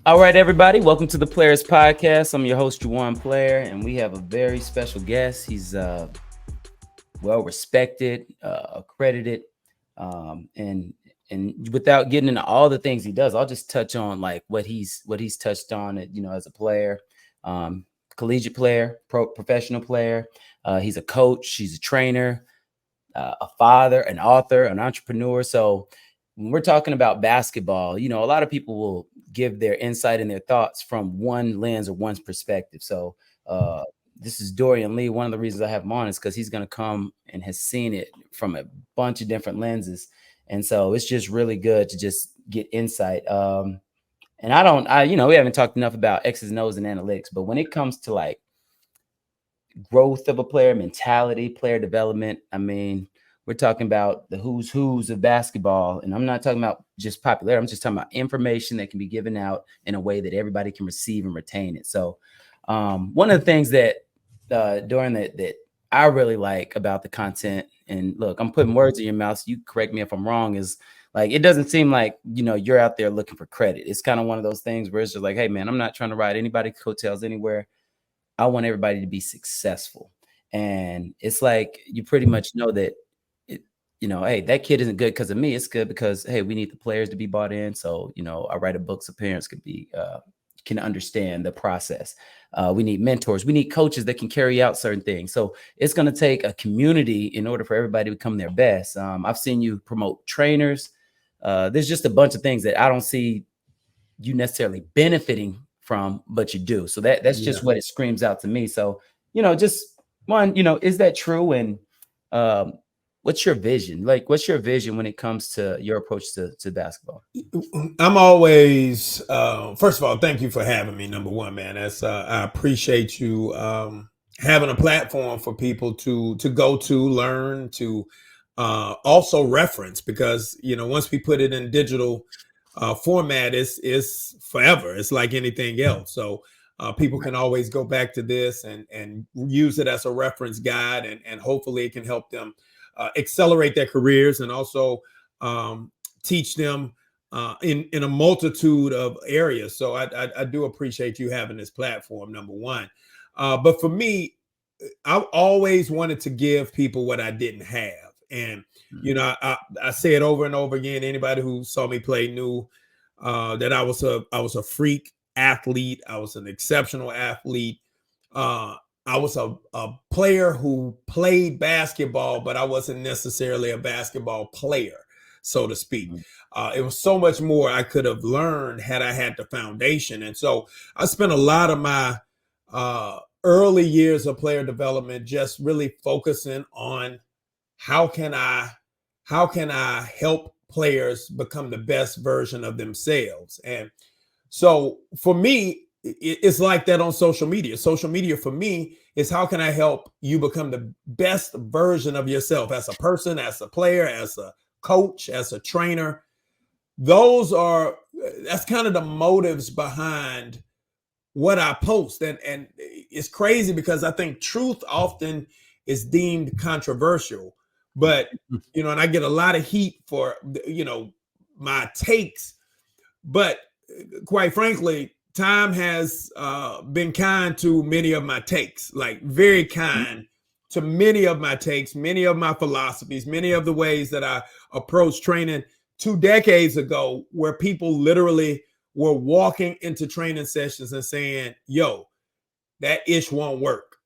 All right, everybody, welcome to the Players Podcast. I'm your host, Juwan Player, and we have a very special guest. He's well respected, accredited, and without getting into all the things he does, I'll just touch on like what he's touched on. As a player, um, collegiate player, professional player. He's a coach. He's a trainer, a father, an author, an entrepreneur. So when we're talking about basketball, a lot of people will give their insight and their thoughts from one lens or one's perspective. So this is Dorian Lee. One of the reasons I have him on is because he's going to come and has seen it from a bunch of different lenses. And so it's just really good to just get insight. And we haven't talked enough about X's and O's and analytics, but when it comes to like growth of a player, mentality, player development. I mean, we're talking about the who's of basketball, and I'm not talking about just popularity. I'm just talking about information that can be given out in a way that everybody can receive and retain it. So, one of the things that Dorian that I really like about the content, and look, I'm putting words in your mouth. So you correct me if I'm wrong. Is like it doesn't seem like you're out there looking for credit. It's kind of one of those things where it's just like, hey man, I'm not trying to ride anybody's coattails anywhere. I want everybody to be successful. And it's like you pretty much know that hey, that kid isn't good because of me. It's good because hey, we need the players to be bought in. So, I write a book so parents can understand the process. We need mentors. We need coaches that can carry out certain things. So it's going to take a community in order for everybody to become their best. I've seen you promote trainers. There's just a bunch of things that I don't see you necessarily benefiting from, but you do. So that's just what it screams out to me. So, just one, is that true? And what's your vision? Like, what's your vision when it comes to your approach to basketball? I'm always, first of all, thank you for having me. Number one, man, I appreciate you having a platform for people to go to, learn, to also reference, because once we put it in digital format, it's forever. It's like anything else. So people can always go back to this and use it as a reference guide, and hopefully it can help them accelerate their careers, and also teach them in a multitude of areas. So I do appreciate you having this platform, number one. But for me, I always wanted to give people what I didn't have. And, I say it over and over again. Anybody who saw me play knew that I was a freak athlete. I was an exceptional athlete. I was a player who played basketball, but I wasn't necessarily a basketball player, so to speak. It was so much more I could have learned had I had the foundation. And so I spent a lot of my early years of player development just really focusing on how can I help players become the best version of themselves. And so for me, it's like that on social media. Social media for me is how can I help you become the best version of yourself as a person, as a player, as a coach, as a trainer. That's kind of the motives behind what I post. And it's crazy because I think truth often is deemed controversial, but and I get a lot of heat for my takes, but quite frankly, time has been kind to many of my takes, like very kind to many of my takes, many of my philosophies, many of the ways that I approach training 2 decades ago, where people literally were walking into training sessions and saying, yo, that ish won't work.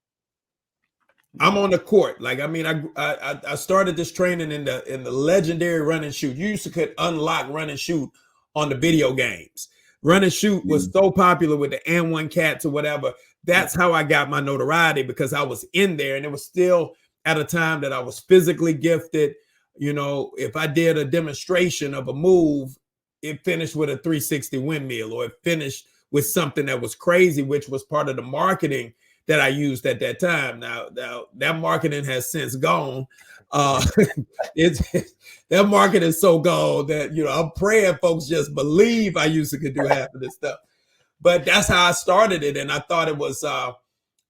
I'm on the court. Like, I mean, I started this training in the legendary run and shoot. You could unlock run and shoot on the video games. Run and shoot was so popular with the and one cats or whatever. That's how I got my notoriety, because I was in there, and it was still at a time that I was physically gifted. If I did a demonstration of a move, it finished with a 360 windmill, or it finished with something that was crazy, which was part of the marketing that I used at that time. Now that marketing has since gone. That market is so gone that I'm praying folks just believe I used to could do half of this stuff. But that's how I started it, and I thought it was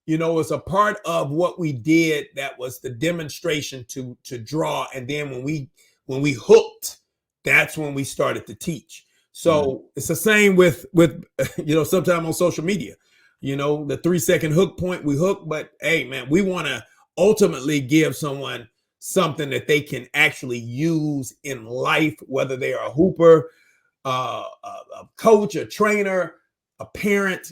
it's a part of what we did that was the demonstration to draw, and then when we hooked, that's when we started to teach. So it's the same with sometime on social media, the 3-second hook point, we hook, but hey, man, we want to ultimately give someone something that they can actually use in life, whether they are a hooper, a coach, a trainer, a parent.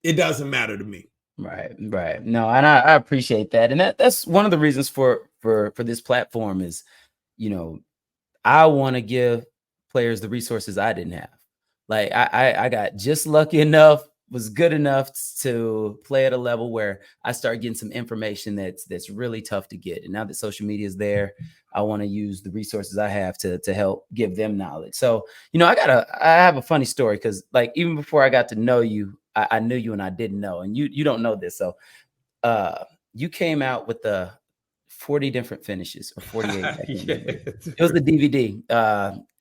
It doesn't matter to me. Right. No, and I appreciate that. And that's one of the reasons for this platform is, I want to give players the resources I didn't have. Like I got just lucky enough, was good enough to play at a level where I start getting some information that's really tough to get. And now that social media is there, I want to use the resources I have to help give them knowledge. So, I have a funny story because like even before I got to know you, I knew you and I didn't know, and you don't know this. So you came out with the 40 different finishes or 48. It was the DVD.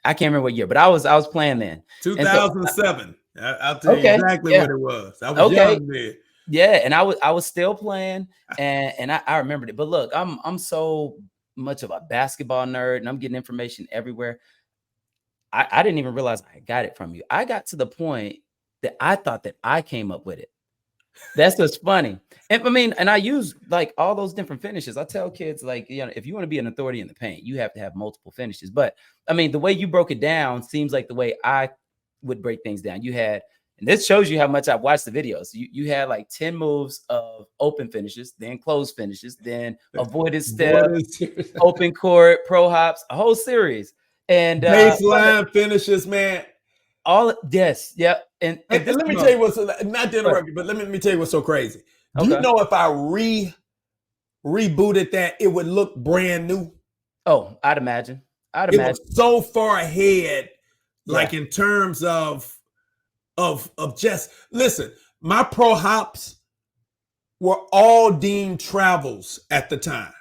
I can't remember what year, but I was playing then. 2007. I'll tell you exactly what it was. I was young then. Yeah, and I was still playing, and I remembered it. But look, I'm so much of a basketball nerd, and I'm getting information everywhere. I didn't even realize I got it from you. I got to the point that I thought that I came up with it. That's what's funny. And I use like all those different finishes. I tell kids, like, if you want to be an authority in the paint, you have to have multiple finishes. But I mean, the way you broke it down seems like the way I would break things down. You had, and this shows you how much I've watched the videos. You had like 10 moves of open finishes, then closed finishes, then avoided step, open court, pro hops, a whole series. And baseline finishes, man. Yes, yep. And let me tell you what's, not to interrupt you, but let me tell you what's so crazy. Do you know if I rebooted that, it would look brand new? Oh, I'd imagine. It was so far ahead, like in terms of just listen. My pro hops were all deemed travels at the time.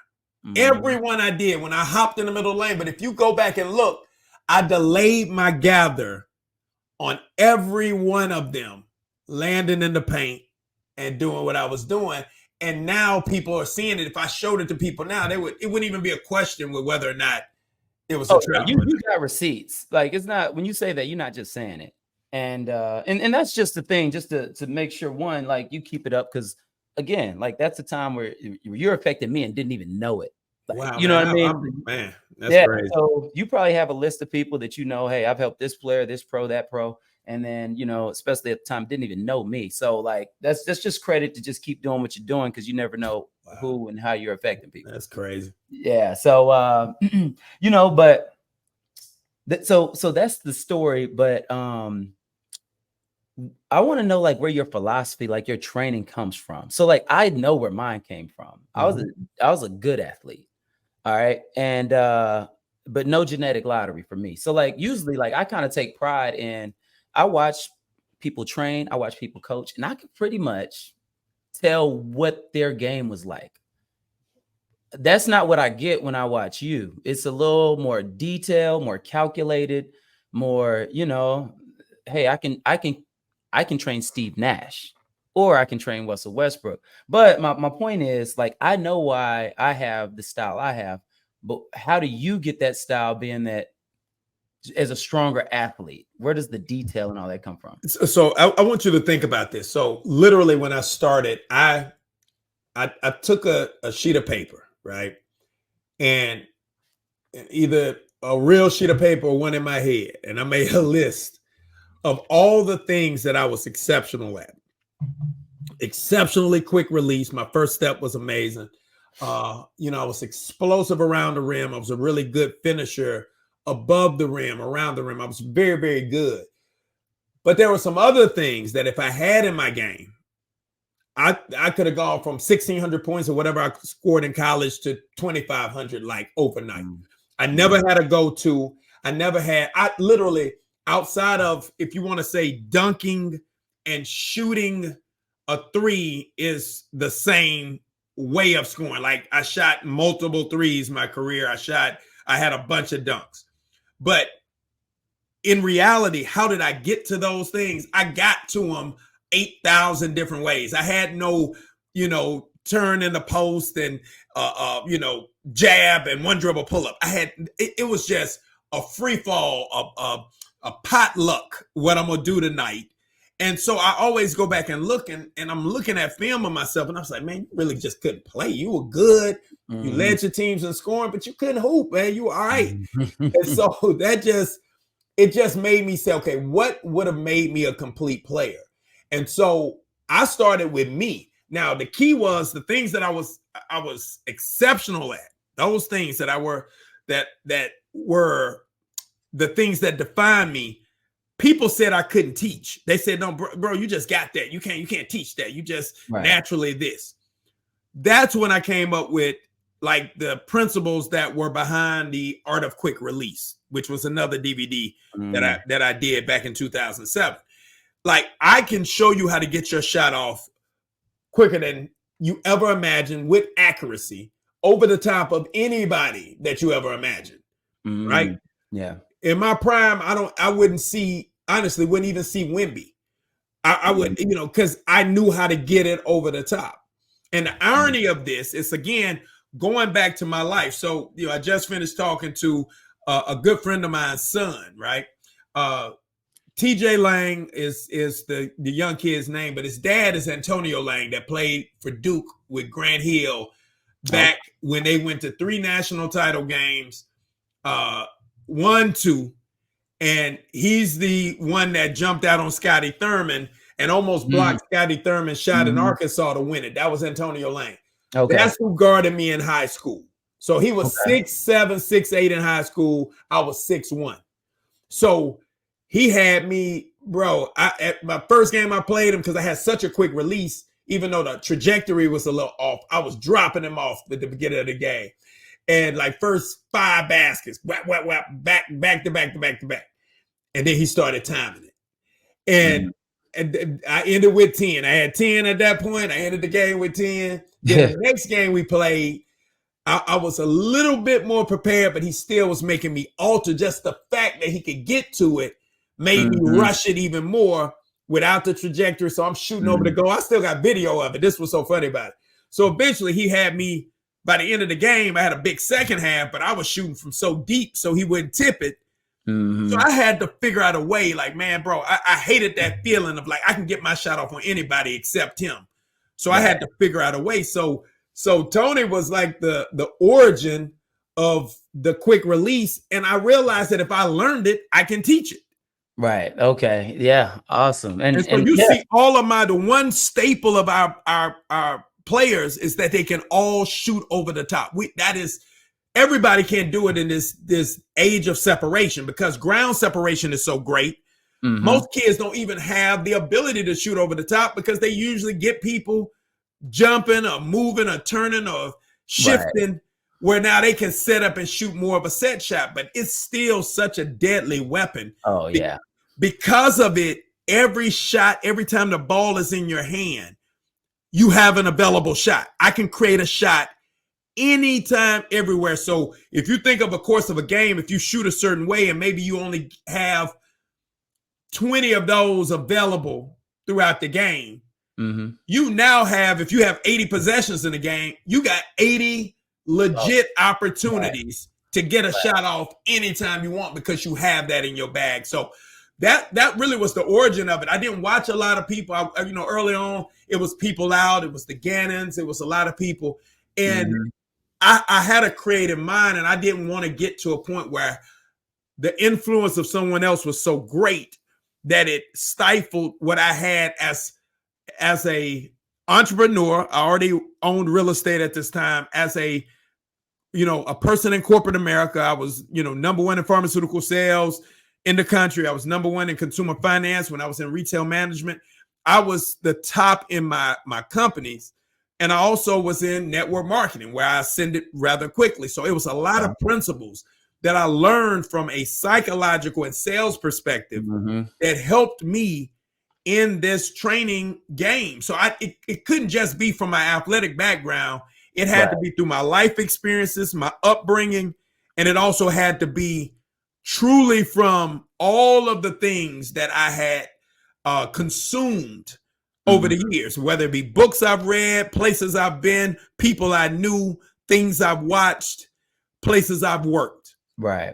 Everyone I did when I hopped in the middle lane. But if you go back and look, I delayed my gather on every one of them, landing in the paint and doing what I was doing. And now people are seeing it. If I showed it to people now, it wouldn't even be a question with whether or not it was a travel. You got receipts. Like, it's not, when you say that, you're not just saying it. And that's just the thing, just to make sure, one, like, you keep it up, because again, like, that's the time where you're affecting me and didn't even know it. Like, wow, you know what I mean? Man, that's crazy. So you probably have a list of people that hey, I've helped this player, this pro, that pro, and then especially at the time, didn't even know me. So like that's just credit to just keep doing what you're doing, because you never know who and how you're affecting people. That's crazy. Yeah. So but so that's the story. But I want to know like where your philosophy, like your training comes from. So like I know where mine came from. I was a good athlete. All right. And but no genetic lottery for me. So like usually like I kind of take pride in, I watch people train, I watch people coach, and I can pretty much tell what their game was like. That's not what I get when I watch you. It's a little more detailed, more calculated, more, hey, I can train Steve Nash, or I can train Russell Westbrook. But my point is, like, I know why I have the style I have, but how do you get that style, being that as a stronger athlete? Where does the detail and all that come from? So I want you to think about this. So literally when I started, I took a sheet of paper, right? And either a real sheet of paper or one in my head. And I made a list of all the things that I was exceptional at. Exceptionally quick release. My first step was amazing. I was explosive around the rim. I was a really good finisher above the rim, around the rim. I was very, very good. But there were some other things that if I had in my game, I could have gone from 1,600 points or whatever I scored in college to 2,500 like overnight. I never had a go-to. I literally, outside of, if you want to say dunking and shooting a three is the same way of scoring. Like I shot multiple threes my career. I had a bunch of dunks. But in reality, how did I get to those things? I got to them 8,000 different ways. I had no, turn in the post and, jab and one dribble pull up. It was just a free fall, a potluck what I'm gonna do tonight. And so I always go back and look, and I'm looking at film of myself, and I was like, man, you really just couldn't play. You were good. You led your teams in scoring, but you couldn't hoop, man. You were all right. And so it just made me say, okay, what would have made me a complete player? And so I started with me. Now, the key was the things that I was exceptional at, those things that were the things that defined me. People said I couldn't teach. They said, no, bro, you just got that. You can't teach that. You just naturally this. That's when I came up with like the principles that were behind the Art of Quick Release, which was another DVD that I did back in 2007. Like, I can show you how to get your shot off quicker than you ever imagined, with accuracy, over the top of anybody that you ever imagined. Right? Yeah. In my prime, I wouldn't even see Wemby. I would, because I knew how to get it over the top. And the irony of this is, again, going back to my life. So, I just finished talking to a good friend of mine's son, right? TJ Lang is the young kid's name, but his dad is Antonio Lang, that played for Duke with Grant Hill back when they went to 3 national title games, 1, 2. And he's the one that jumped out on Scotty Thurman and almost blocked Scotty Thurman's shot in Arkansas to win it. That was Antonio Lang. Okay. That's who guarded me in high school. So he was 6'7", 6'8" in high school. I was 6'1". So he had me, bro. At my first game I played him, because I had such a quick release, even though the trajectory was a little off, I was dropping him off at the beginning of the game. And like first 5 baskets, back to back. And then he started timing it. And I ended with 10. I had 10 at that point. I ended the game with 10. Then the next game we played, I was a little bit more prepared, but he still was making me alter. Just the fact that he could get to it made me rush it even more without the trajectory. So I'm shooting over the goal. I still got video of it. This was so funny about it. So eventually he had me, by the end of the game, I had a big second half, but I was shooting from so deep so he wouldn't tip it. So I had to figure out a way, like, man, bro, I hated that feeling of like, I can get my shot off on anybody except him. So I had to figure out a way. So Tony was like the origin of the quick release. And I realized that if I learned it, I can teach it. Right. Okay. Yeah. Awesome. And so you see all of the one staple of our players is that they can all shoot over the top. Everybody can't do it in this age of separation, because ground separation is so great. Most kids don't even have the ability to shoot over the top, because they usually get people jumping or moving or turning or shifting, where now they can set up and shoot more of a set shot. But it's still such a deadly weapon. Oh, yeah. Because of it, every shot, every time the ball is in your hand, you have an available shot. I can create a shot anytime, everywhere. So if you think of a course of a game, if you shoot a certain way and maybe you only have 20 of those available throughout the game, you now have, if you have 80 possessions in the game, you got 80 legit opportunities to get a shot off anytime you want, because you have that in your bag. So that really was the origin of it. I didn't watch a lot of people. Early on, it was people out. It was the Gannons. It was a lot of people. And I had a creative mind, and I didn't want to get to a point where the influence of someone else was so great that it stifled what I had as a entrepreneur. I already owned real estate at this time. As a person in corporate America, I was, number 1 in pharmaceutical sales in the country. I was number 1 in consumer finance when I was in retail management. I was the top in my companies. And I also was in network marketing, where I ascended rather quickly. So it was a lot of principles that I learned from a psychological and sales perspective that helped me in this training game. So it couldn't just be from my athletic background. It had to be through my life experiences, my upbringing, and it also had to be truly from all of the things that I had consumed over the years, whether it be books I've read, places I've been, people I knew, things I've watched, places I've worked. Right.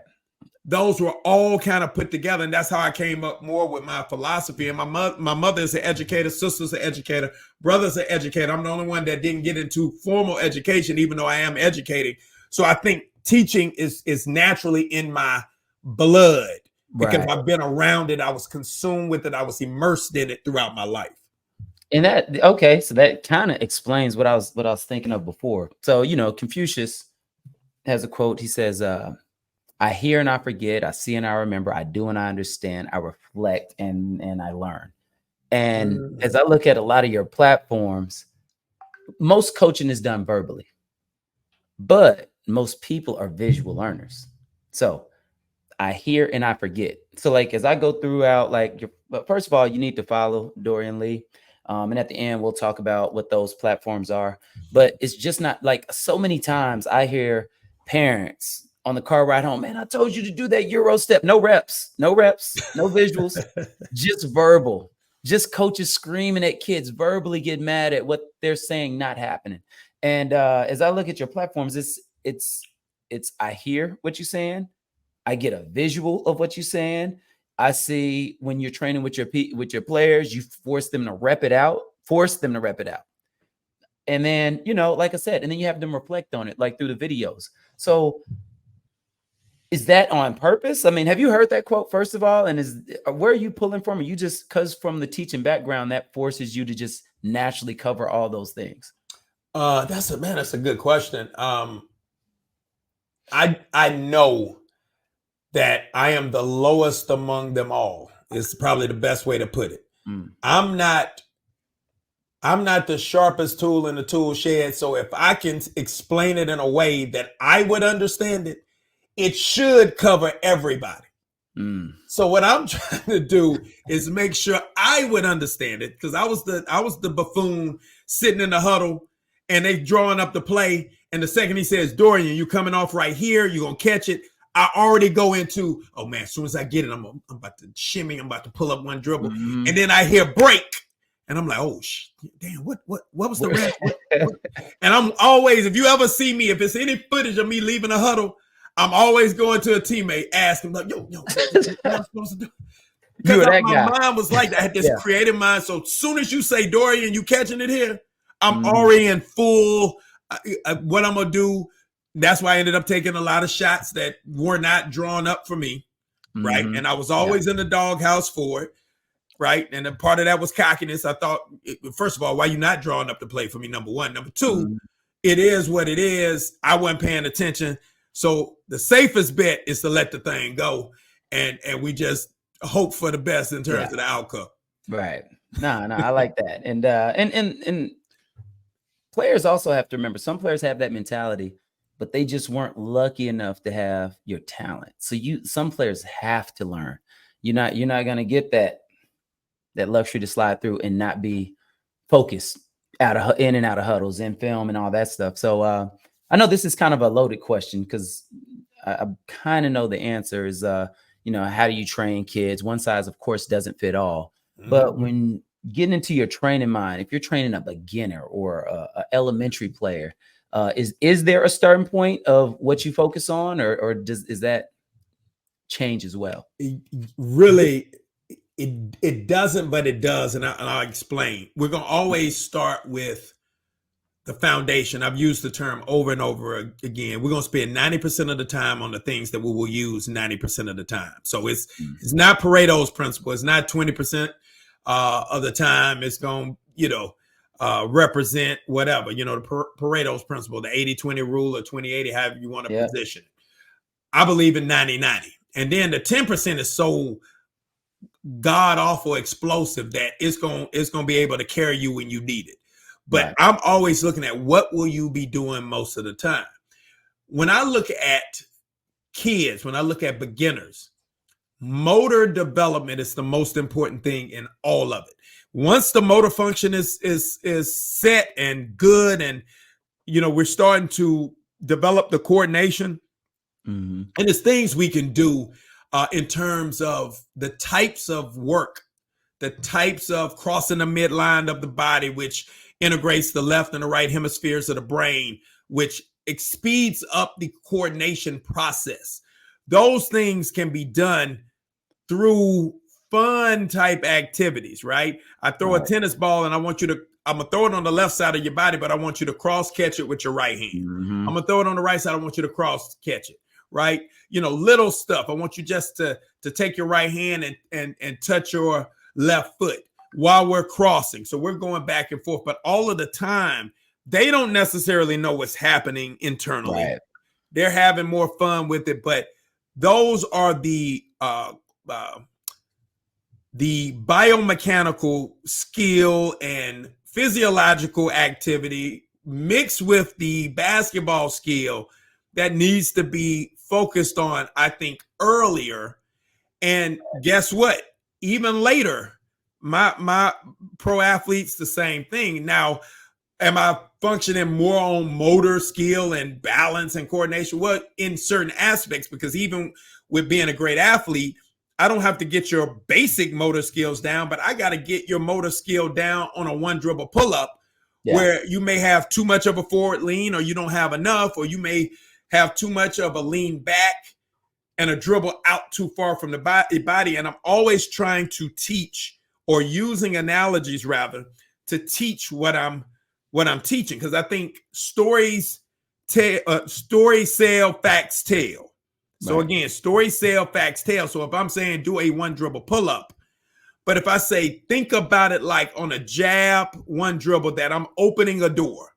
those were all kind of put together, and that's how I came up more with my philosophy. And my mother is an educator, sister's an educator, brother's an educator. I'm the only one that didn't get into formal education, even though I am educating. So I think teaching is naturally in my blood because I've been around it. I was consumed with it. I was immersed in it throughout my life. And that, okay, so that kind of explains what I was thinking of before. So, you know, Confucius has a quote. He says, I hear and I forget, I see and I remember, I do and I understand, I reflect and I learn. And as I look at a lot of your platforms, most coaching is done verbally, but most people are visual learners. So I hear and I forget. So like, as I go throughout, like, but first of all, you need to follow Dorian Lee. And at the end, we'll talk about what those platforms are. But it's just not like, so many times I hear parents on the car ride home, man, I told you to do that Euro step. No reps, no visuals, just verbal. Just coaches screaming at kids, verbally get mad at what they're saying not happening. And as I look at your platforms, it's I hear what you're saying. I get a visual of what you're saying. I see when you're training with your players, you force them to rep it out. And then, you know, like I said, and then you have them reflect on it, like through the videos. So is that on purpose? I mean, have you heard that quote, first of all? And where are you pulling from? Are you just, because from the teaching background, that forces you to just naturally cover all those things? That's a good question. I know that I am the lowest among them all. Is probably the best way to put it. I'm not the sharpest tool in the tool shed. So if I can explain it in a way that I would understand it, it should cover everybody. So what I'm trying to do is make sure I would understand it, because I was the buffoon sitting in the huddle and they drawing up the play. And the second he says, Dorian, you coming off right here, you're going to catch it. I already go into, oh man, as soon as I get it, I'm about to shimmy. I'm about to pull up one dribble. And then I hear break. And I'm like, oh, damn, what was the rest? And I'm always, if you ever see me, if it's any footage of me leaving a huddle, I'm always going to a teammate, asking, like, yo, what am I supposed to do? Because my mind was like that. I had this creative mind. So as soon as you say, Dorian, you catching it here, I'm already in full, what I'm going to do. That's why I ended up taking a lot of shots that were not drawn up for me, right? And I was always in the doghouse for it, right? And a part of that was cockiness. I thought, first of all, why you not drawing up the play for me, number one? Number two, it is what it is. I wasn't paying attention. So the safest bet is to let the thing go, and we just hope for the best in terms of the outcome. Right. No, I like that. And players also have to remember, some players have that mentality, but they just weren't lucky enough to have your talent. So some players have to learn. You're not going to get that luxury to slide through and not be focused in and out of huddles, in film and all that stuff. So I know this is kind of a loaded question, because I kind of know the answer is, you know, how do you train kids? One size, of course, doesn't fit all. But when getting into your training mind, if you're training a beginner or a elementary player, is there a starting point of what you focus on, or is that change as well? Really, it doesn't, but it does, and I'll explain. We're going to always start with the foundation. I've used the term over and over again. We're going to spend 90% of the time on the things that we will use 90% of the time. So it's not Pareto's principle. It's not 20% of the time. It's going to, represent whatever, the Pareto's principle, the 80-20 rule, or 20-80, however you want to position it. I believe in 90-90. And then the 10% is so god awful explosive that it's going to be able to carry you when you need it. But I'm always looking at what will you be doing most of the time. When I look at kids, when I look at beginners, motor development is the most important thing in all of it. Once the motor function is set and good, and we're starting to develop the coordination, and there's things we can do in terms of the types of work, the types of crossing the midline of the body, which integrates the left and the right hemispheres of the brain, which speeds up the coordination process. those things can be done through fun type activities, right? I throw a tennis ball and I'm gonna throw it on the left side of your body, but I want you to cross catch it with your right hand. Mm-hmm. I'm gonna throw it on the right side. I want you to cross catch it, right? Little stuff. I want you just to take your right hand and touch your left foot while we're crossing. So we're going back and forth, but all of the time, they don't necessarily know what's happening internally. Right. They're having more fun with it, but those are the biomechanical skill and physiological activity mixed with the basketball skill that needs to be focused on, I think, earlier. And guess what? Even later, my pro athletes, the same thing. Now, am I functioning more on motor skill and balance and coordination? Well, in certain aspects, because even with being a great athlete, I don't have to get your basic motor skills down, but I got to get your motor skill down on a one dribble pull up, where you may have too much of a forward lean, or you don't have enough, or you may have too much of a lean back and a dribble out too far from the body. And I'm always trying to teach, or using analogies rather, to teach what I'm teaching, because I think stories sell, facts tell. So again, story sell, facts tell. So if I'm saying do a one dribble pull up, but if I say think about it like on a jab one dribble, that I'm opening a door.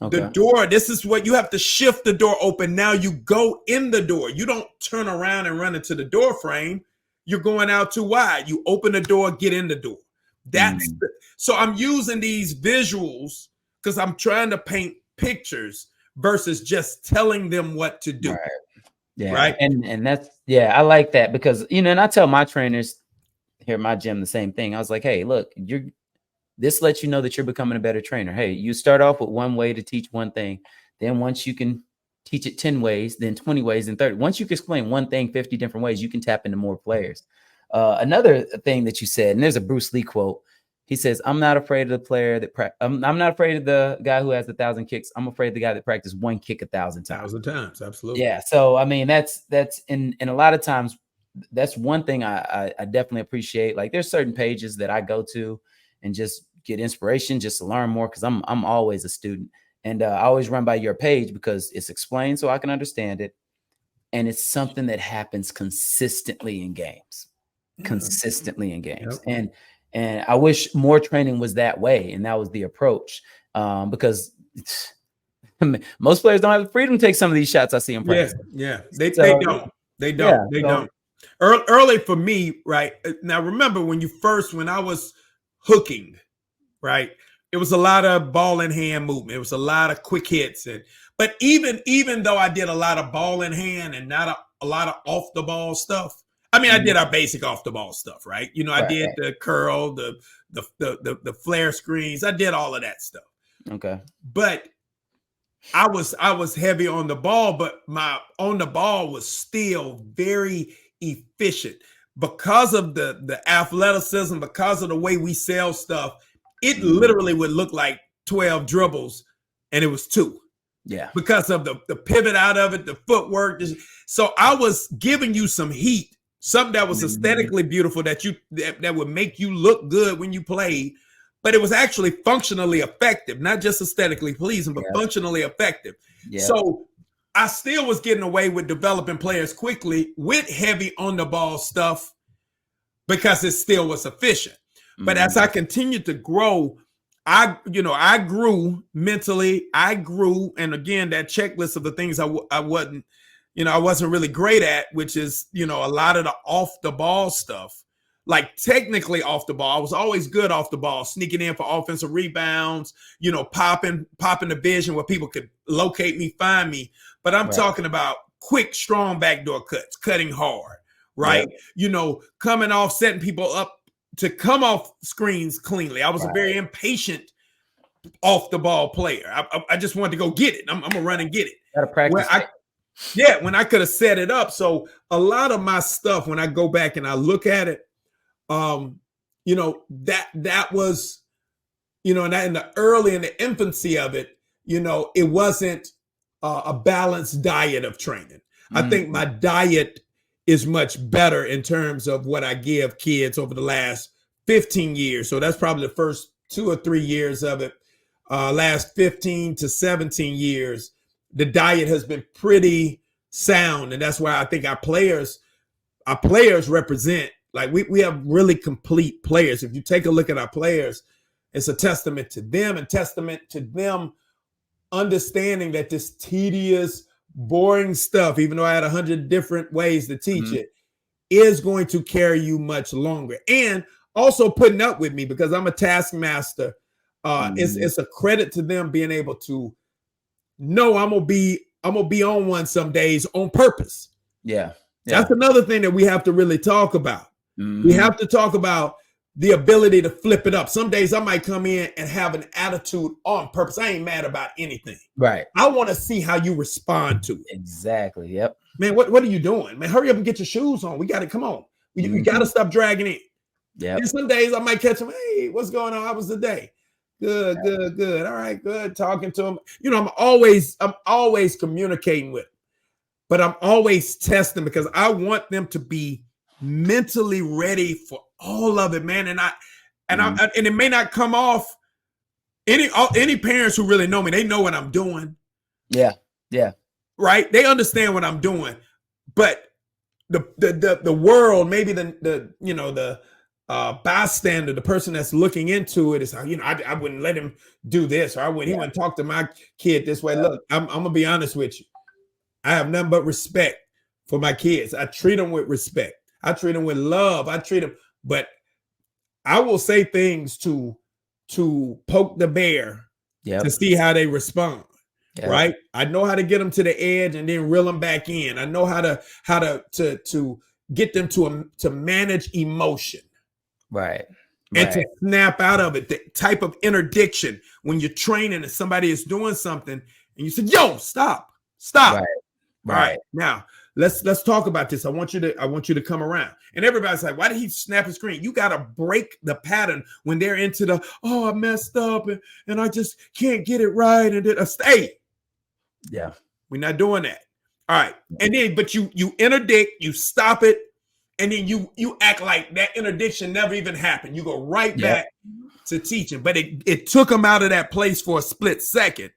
Okay. The door, this is what you have to shift the door open. Now you go in the door. You don't turn around and run into the door frame. You're going out too wide. You open the door, get in the door. So I'm using these visuals because I'm trying to paint pictures versus just telling them what to do. Right. Yeah. Right. And that's, I like that, because, and I tell my trainers here at my gym the same thing. I was like, hey, look, this lets you know that you're becoming a better trainer. Hey, you start off with one way to teach one thing. Then once you can teach it 10 ways, then 20 ways, and 30. Once you can explain one thing 50 different ways, you can tap into more players. Another thing that you said, and there's a Bruce Lee quote. He says, I'm not afraid of the player that I'm not afraid of the guy who has 1,000 kicks. I'm afraid of the guy that practiced one kick 1,000 times. 1,000 times, absolutely. Yeah. So I mean, that's and a lot of times that's one thing I definitely appreciate. Like, there's certain pages that I go to and just get inspiration just to learn more, because I'm always a student, and I always run by your page because it's explained so I can understand it, and it's something that happens consistently in games. Yep. And I wish more training was that way, and that was the approach, because most players don't have the freedom to take some of these shots I see in practice. Yeah. They don't. Early for me, right? Now, remember when I was hooking, right? It was a lot of ball in hand movement. It was a lot of quick hits. But even though I did a lot of ball in hand and not a lot of off the ball stuff, I mean, I did our basic off the ball stuff, right? I did the curl, the flare screens. I did all of that stuff. Okay. But I was heavy on the ball, but my on the ball was still very efficient because of the athleticism, because of the way we sell stuff. It literally would look like 12 dribbles and it was 2. Yeah. Because of the pivot out of it, the footwork. So I was giving you some heat, something that was aesthetically beautiful that would make you look good when you played, but it was actually functionally effective, not just aesthetically pleasing, but functionally effective. Yeah. So I still was getting away with developing players quickly with heavy on the ball stuff because it still was efficient. But as I continued to grow, I grew mentally, and again, that checklist of the things I wasn't really great at, which is, a lot of the off the ball stuff, like technically off the ball. I was always good off the ball, sneaking in for offensive rebounds, popping the vision where people could locate me, find me. But I'm talking about quick, strong backdoor cuts, cutting hard, right? Yeah. Coming off, setting people up to come off screens cleanly. I was a very impatient off the ball player. I just wanted to go get it. I'm gonna run and get it. Gotta practice. When I could have set it up. So a lot of my stuff, when I go back and I look at it, that was, in the infancy of it, it wasn't a balanced diet of training. I think my diet is much better in terms of what I give kids over the last 15 years. So that's probably the first 2 or 3 years of it. Last 15 to 17 years, the diet has been pretty sound. And that's why I think our players represent, like we have really complete players. If you take a look at our players, it's a testament to them and testament to them understanding that this tedious, boring stuff, even though I had 100 different ways to teach it, is going to carry you much longer. And also putting up with me because I'm a taskmaster. It's a credit to them being able to know I'm gonna be on one some days on purpose. Yeah. That's another thing that we have to really talk about. We have to talk about the ability to flip it up. Some days I might come in and have an attitude on purpose. I ain't mad about anything. Right. I want to see how you respond to it. Exactly. Yep. Man, what are you doing? Man, hurry up and get your shoes on. We got to come on. We got to stop dragging in. Yeah. And some days I might catch them. Hey, what's going on? How was the day? Good. All right, good. Talking to them. You know, I'm always communicating with them, but I'm always testing because I want them to be mentally ready for all of it, man. And it may not come off. Any parents who really know me, they know what I'm doing. Yeah. Right. They understand what I'm doing, but the world, maybe the bystander, the person that's looking into it is, I wouldn't let him do this, or he wouldn't talk to my kid this way. Look, I'm gonna be honest with you. I have nothing but respect for my kids. I treat them with respect. I treat them with love. But I will say things to poke the bear to see how they respond. Yep. Right. I know how to get them to the edge and then reel them back in. I know how to get them to manage emotion. Right. And to snap out of it. The type of interdiction when you're training and somebody is doing something and you say, yo, stop. Right. All right. Now let's talk about this. I want you to come around. And everybody's like, why did he snap his screen? You got to break the pattern when they're into I messed up and I just can't get it right. And then stay. Yeah. We're not doing that. All right. And then, but you interdict, you stop it. And then you act like that interdiction never even happened. You go right back to teaching, but it took them out of that place for a split second.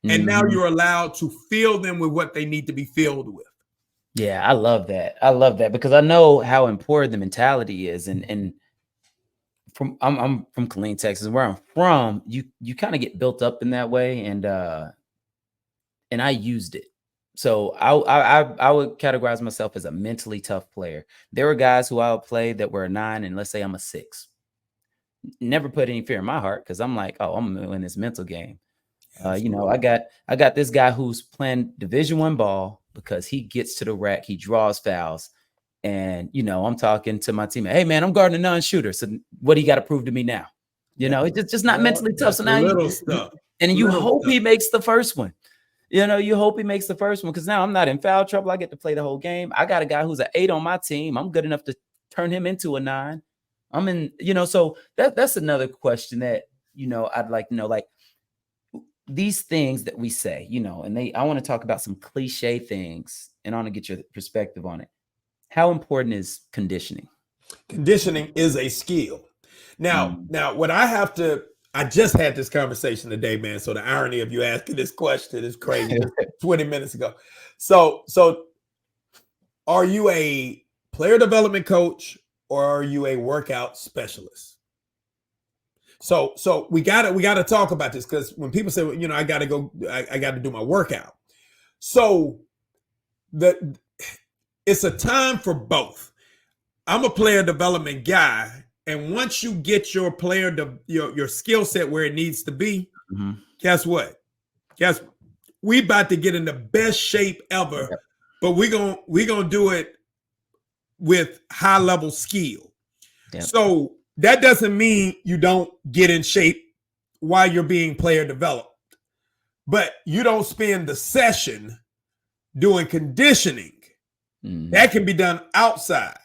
And now you're allowed to fill them with what they need to be filled with. Yeah, I love that. I love that because I know how important the mentality is. And I'm from Killeen, Texas, where I'm from. You kind of get built up in that way, and I used it. So I would categorize myself as a mentally tough player. There were guys who I would play that were a 9, and let's say I'm a 6. Never put any fear in my heart because I'm like, I'm gonna win this mental game. I got this guy who's playing Division I ball because he gets to the rack, he draws fouls, and I'm talking to my teammate, hey man, I'm guarding a non-shooter. So what do you got to prove to me now? It's just not mentally tough. So now you hope he makes the first one. You hope he makes the first one because now I'm not in foul trouble. I get to play the whole game. I got a guy who's an 8 on my team. I'm good enough to turn him into a 9. I'm in, so that's another question that, I'd like to know, like these things that we say, and I want to talk about some cliche things and I want to get your perspective on it. How important is conditioning? Conditioning is a skill. Now, what I just had this conversation today, man. So the irony of you asking this question is crazy. 20 minutes ago. So are you a player development coach or are you a workout specialist? So we gotta talk about this because when people say, I gotta do my workout. So it's a time for both. I'm a player development guy. And once you get your your skill set where it needs to be, guess what? We about to get in the best shape ever, but we're gonna do it with high level skill. Yep. So that doesn't mean you don't get in shape while you're being player developed, but you don't spend the session doing conditioning. That can be done outside.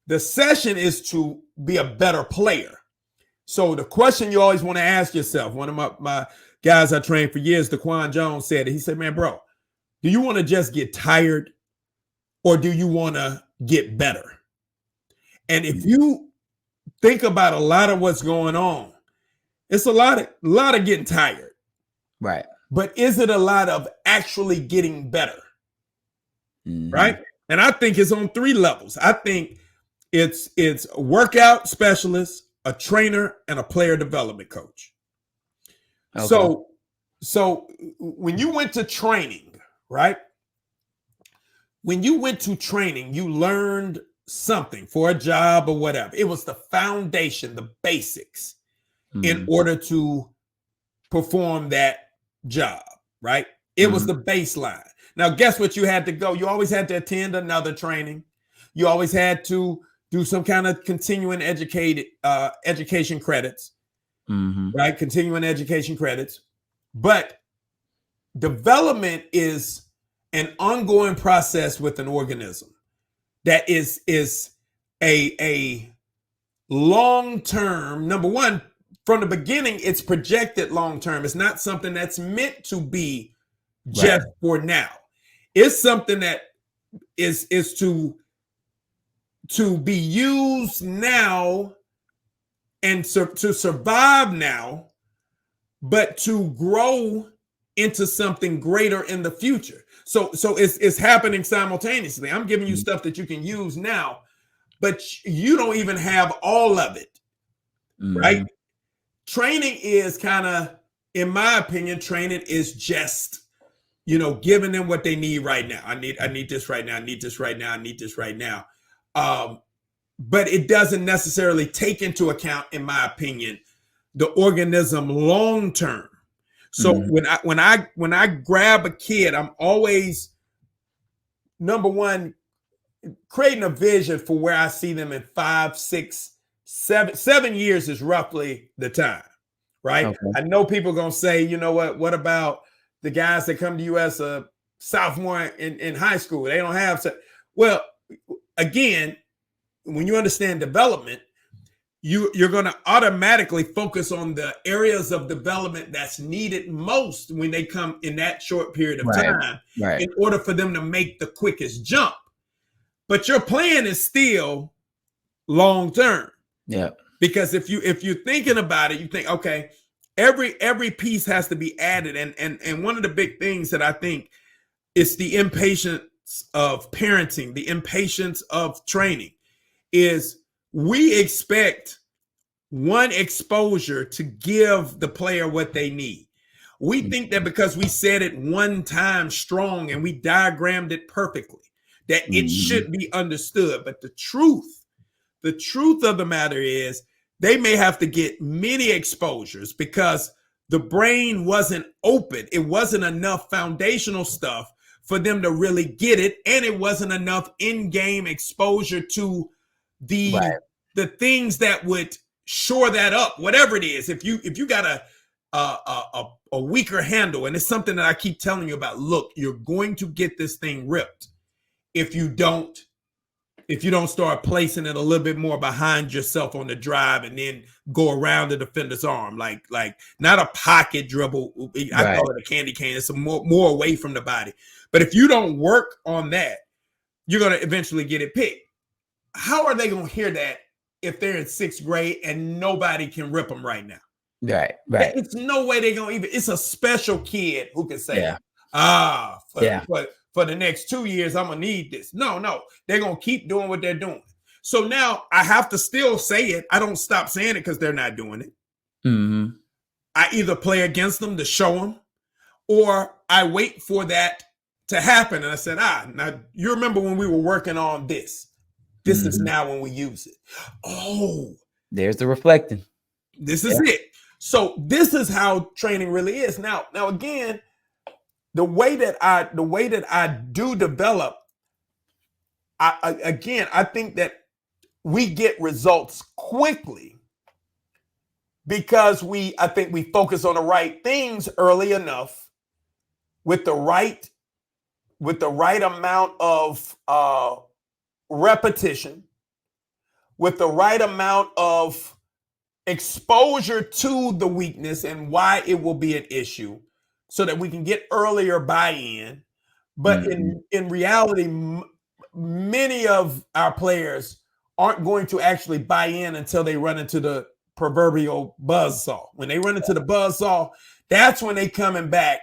The session is to be a better player. So the question you always want to ask yourself, one of my guys I trained for years, Daquan Jones, said it. He said, man, bro, do you want to just get tired or do you want to get better? And if you think about a lot of what's going on, it's a lot of getting tired. Right. But is it a lot of actually getting better? Right? And I think it's on 3 levels. I think it's a workout specialist, a trainer, and a player development coach. Okay. So when you went to training, right? When you went to training, you learned something for a job or whatever. It was the foundation, the basics, in order to perform that job, right? It was the baseline. Now, guess what you had to go? You always had to attend another training. You always had to do some kind of continuing education credits, right? Continuing education credits. But development is an ongoing process with an organism that is a long-term, number one, from the beginning, it's projected long-term. It's not something that's meant to be just for now. It's something that is to be used now and to survive now, but to grow into something greater in the future. So it's happening simultaneously. I'm giving you stuff that you can use now, but you don't even have all of it, right? Training is kind of, in my opinion, training is just, giving them what they need right now. I need this right now. I need this right now. I need this right now. But it doesn't necessarily take into account, in my opinion, the organism long term. So when I grab a kid, I'm always, number one, creating a vision for where I see them in 5, 6, 7 years is roughly the time, right? Okay. I know people are gonna say, you know what about the guys that come to you as a sophomore in high school? They don't have well, again, when you understand development, you're going to automatically focus on the areas of development that's needed most when they come in that short period of time, in order for them to make the quickest jump. But your plan is still long term. Yeah. Because if you're thinking about it, you think, okay, every piece has to be added. And one of the big things that I think is the impatience of parenting, the impatience of training, is we expect one exposure to give the player what they need. We think that because we said it one time strong and we diagrammed it perfectly, that it should be understood. But the truth of the matter is they may have to get many exposures because the brain wasn't open. It wasn't enough foundational stuff for them to really get it. And it wasn't enough in-game exposure to the things that would shore that up, whatever it is. If you got a weaker handle, and it's something that I keep telling you about, look, you're going to get this thing ripped if you don't start placing it a little bit more behind yourself on the drive and then go around the defender's arm, like not a pocket dribble. I call it a candy cane. It's more away from the body. But if you don't work on that, you're going to eventually get it picked. How are they going to hear that if they're in 6th grade and nobody can rip them right now? Right. It's no way they're going to even. It's a special kid who can say, for the next 2 years, I'm going to need this. No, they're going to keep doing what they're doing. So now I have to still say it. I don't stop saying it because they're not doing it. I either play against them to show them, or I wait for that to happen. And I said, now you remember when we were working on this? This is now when we use it. Oh, there's the reflecting. This is it. So this is how training really is. Now again, the way that I do develop, I think that we get results quickly because I think we focus on the right things early enough with the right amount of repetition, with the right amount of exposure to the weakness and why it will be an issue, so that we can get earlier buy-in. But in reality, many of our players aren't going to actually buy in until they run into the proverbial buzzsaw. When they run into the buzzsaw, that's when they coming back.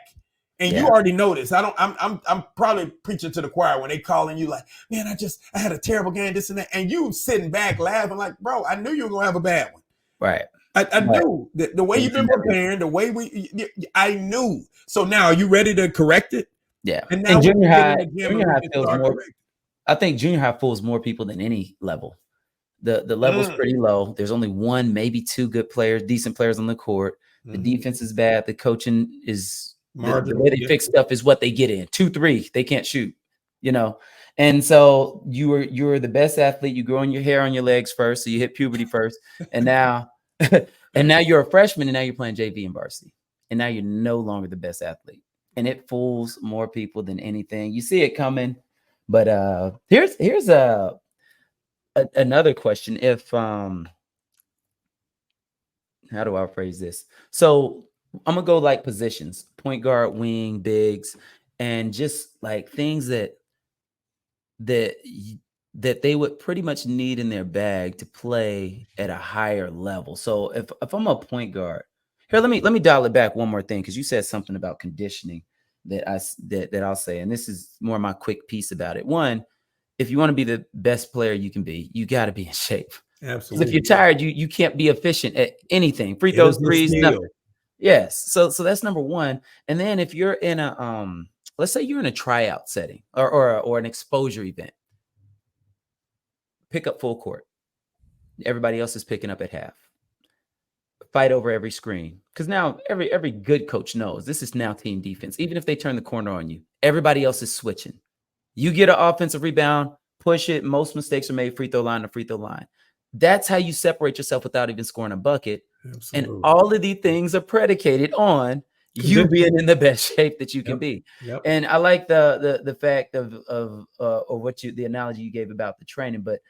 And you already know this. I'm probably preaching to the choir when they calling you like, man, I had a terrible game, this and that. And you sitting back laughing like, bro, I knew you were gonna have a bad one. Right. I knew the way you've been preparing, the way I knew. So now are you ready to correct it? Yeah. And now junior high feels more. I think junior high fools more people than any level. The level's pretty low. There's only one, maybe two good players, decent players on the court. The defense is bad. The coaching is the way they fix stuff is what they get in. 2-3, they can't shoot, you know. And so you're the best athlete. You growing your hair on your legs first, so you hit puberty first, and now you're a freshman, and now you're playing JV and varsity, and now you're no longer the best athlete. And it fools more people than anything. You see it coming, but here's another question. If how do I phrase this? So I'm gonna go like positions: point guard, wing, bigs, and just like things that they would pretty much need in their bag to play at a higher level. So if I'm a point guard, here, let me dial it back one more thing, because you said something about conditioning that I'll say, and this is more my quick piece about it. One, if you want to be the best player you can be, you got to be in shape. Absolutely. If you're tired, you can't be efficient at anything. Free throws, threes, nothing. Yes. So that's number one. And then if you're in a let's say you're in a tryout setting or an exposure event, pick up full court. Everybody else is picking up at half. Fight over every screen, because now every good coach knows this is now team defense. Even if they turn the corner on you, everybody else is switching. You get an offensive rebound, push it. Most mistakes are made free throw line to free throw line. That's how you separate yourself without even scoring a bucket. Absolutely. And all of these things are predicated on you being in the best shape that you can be. Yep. And I like the fact of the analogy you gave about the training. But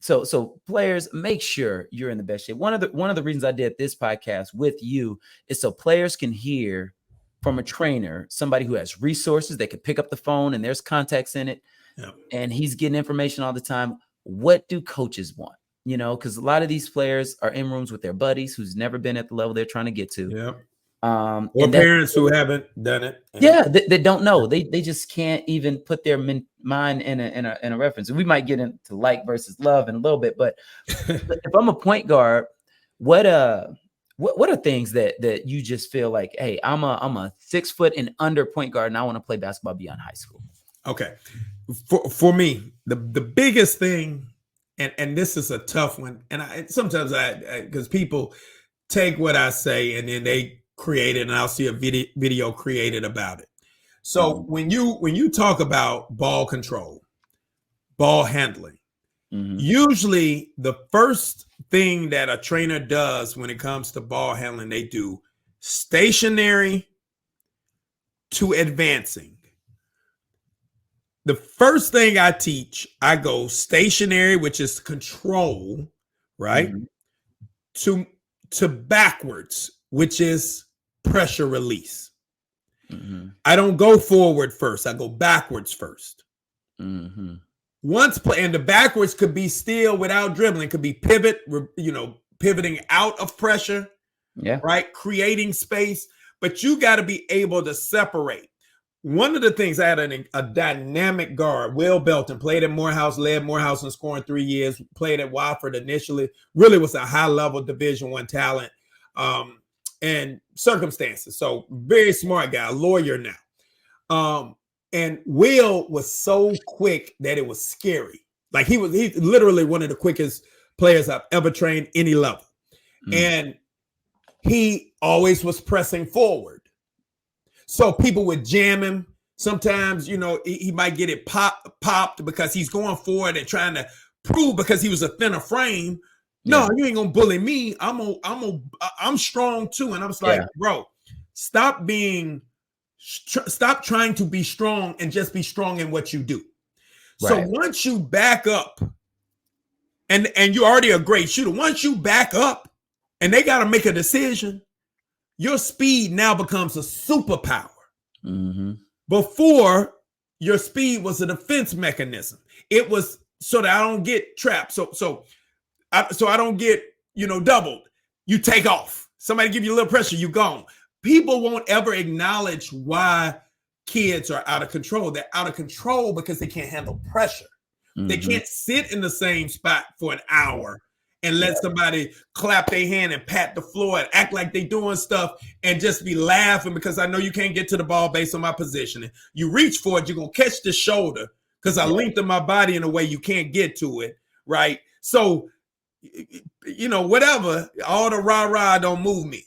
so players, make sure you're in the best shape. One of the reasons I did this podcast with you is so players can hear from a trainer, somebody who has resources. They could pick up the phone and there's contacts in it. Yep. And he's getting information all the time. What do coaches want? You know, because a lot of these players are in rooms with their buddies who's never been at the level they're trying to get to. Yeah. Or parents who haven't done it. Yeah, they don't know. They just can't even put their mind in a reference. We might get into like versus love in a little bit, but if I'm a point guard, what are things that you just feel like, hey, I'm a 6 foot and under point guard, and I want to play basketball beyond high school? Okay, for me, the biggest thing. And this is a tough one. And sometimes because people take what I say and then they create it, and I'll see a video created about it. So when you talk about ball control, ball handling, usually the first thing that a trainer does when it comes to ball handling, they do stationary to advancing. The first thing I teach, I go stationary, which is control, right? To backwards, which is pressure release. I don't go forward first. I go backwards first. Once and the backwards could be still without dribbling. It could be pivoting out of pressure, right? Creating space, but you got to be able to separate. One of the things, I had a dynamic guard, Will Belton, played at Morehouse, led Morehouse in scoring 3 years, played at Wofford initially, really was a high-level Division I talent, and circumstances. So very smart guy, a lawyer now. And Will was so quick that it was scary. Like he's literally one of the quickest players I've ever trained any level. And he always was pressing forward. So people would jam him. Sometimes, he might get it popped because he's going forward and trying to prove, because he was a thinner frame. No, you ain't gonna bully me. I'm strong too. And I was like, bro, stop trying to be strong and just be strong in what you do. Right. So once you back up, and you're already a great shooter, once you back up and they got to make a decision, your speed now becomes a superpower. Before, your speed was a defense mechanism. it was so that I don't get trapped. So I don't get, doubled. You take off. Somebody give you a little pressure, you gone. People won't ever acknowledge why kids are out of control. They're out of control because they can't handle pressure. They can't sit in the same spot for an hour and let somebody clap their hand and pat the floor and act like they doing stuff and just be laughing because I know you can't get to the ball based on my positioning. You reach for it, you're going to catch the shoulder because I lengthen my body in a way you can't get to it, right? So, whatever, all the rah-rah don't move me.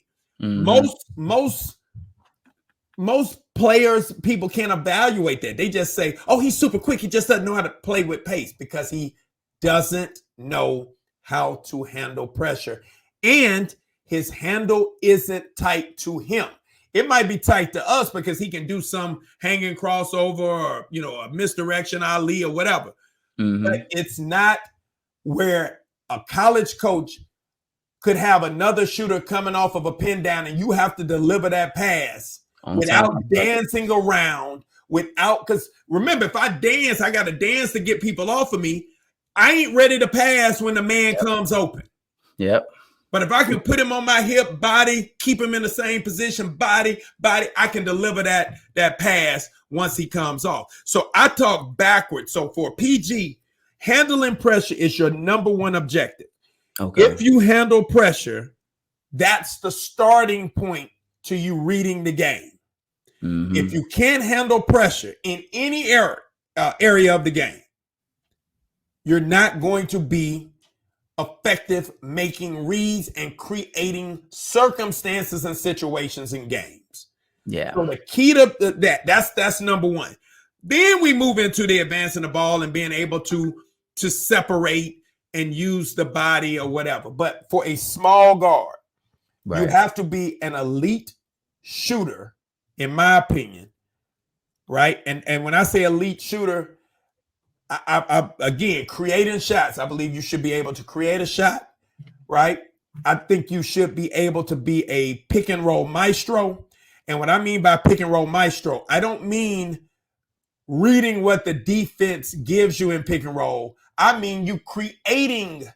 Most players, people can't evaluate that. They just say, oh, he's super quick. He just doesn't know how to play with pace because he doesn't know how to handle pressure. And his handle isn't tight to him. It might be tight to us because he can do some hanging crossover or, a misdirection Ali or whatever. But it's not where a college coach could have another shooter coming off of a pin down and you have to deliver that pass without dancing around, because remember, if I dance, I got to dance to get people off of me. I ain't ready to pass when the man comes open. Yep. But if I can put him on my hip, body, keep him in the same position, body, I can deliver that pass once he comes off. So I talk backwards. So for PG, handling pressure is your number one objective. Okay. If you handle pressure, that's the starting point to you reading the game. If you can't handle pressure in any area of the game, you're not going to be effective making reads and creating circumstances and situations in games. Yeah. So the key to that's number one. Then we move into the advancing the ball and being able to separate and use the body or whatever. But for a small guard, you have to be an elite shooter, in my opinion, right? And when I say elite shooter, I again, creating shots. I believe you should be able to create a shot, right? I think you should be able to be a pick and roll maestro. And what I mean by pick and roll maestro, I don't mean reading what the defense gives you in pick and roll. I mean you creating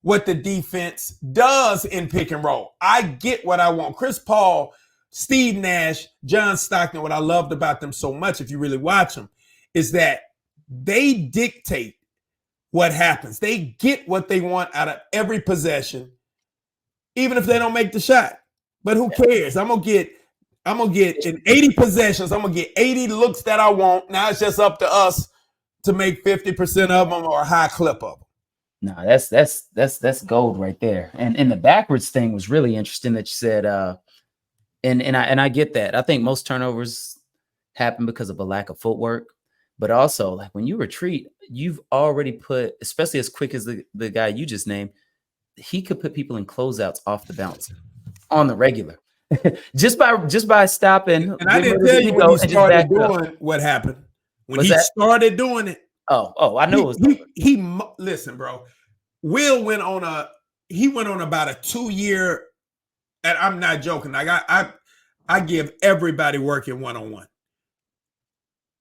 what the defense does in pick and roll. I get what I want. Chris Paul, Steve Nash, John Stockton, what I loved about them so much, if you really watch them, is that they dictate what happens. They get what they want out of every possession, even if they don't make the shot. But who cares? I'm gonna get in 80 possessions, I'm gonna get 80 looks that I want. Now it's just up to us to make 50% of them or a high clip of them. No, that's gold right there. And the backwards thing was really interesting that you said. And I get that. I think most turnovers happen because of a lack of footwork, but also like when you retreat, you've already put, especially as quick as the guy you just named, he could put people in closeouts off the bounce on the regular. just by stopping. And I didn't tell you when he started doing what happened. When he started doing it. Oh, I know. He listen, bro. Will went on about a 2-year, and I'm not joking. Like I give everybody working one-on-one.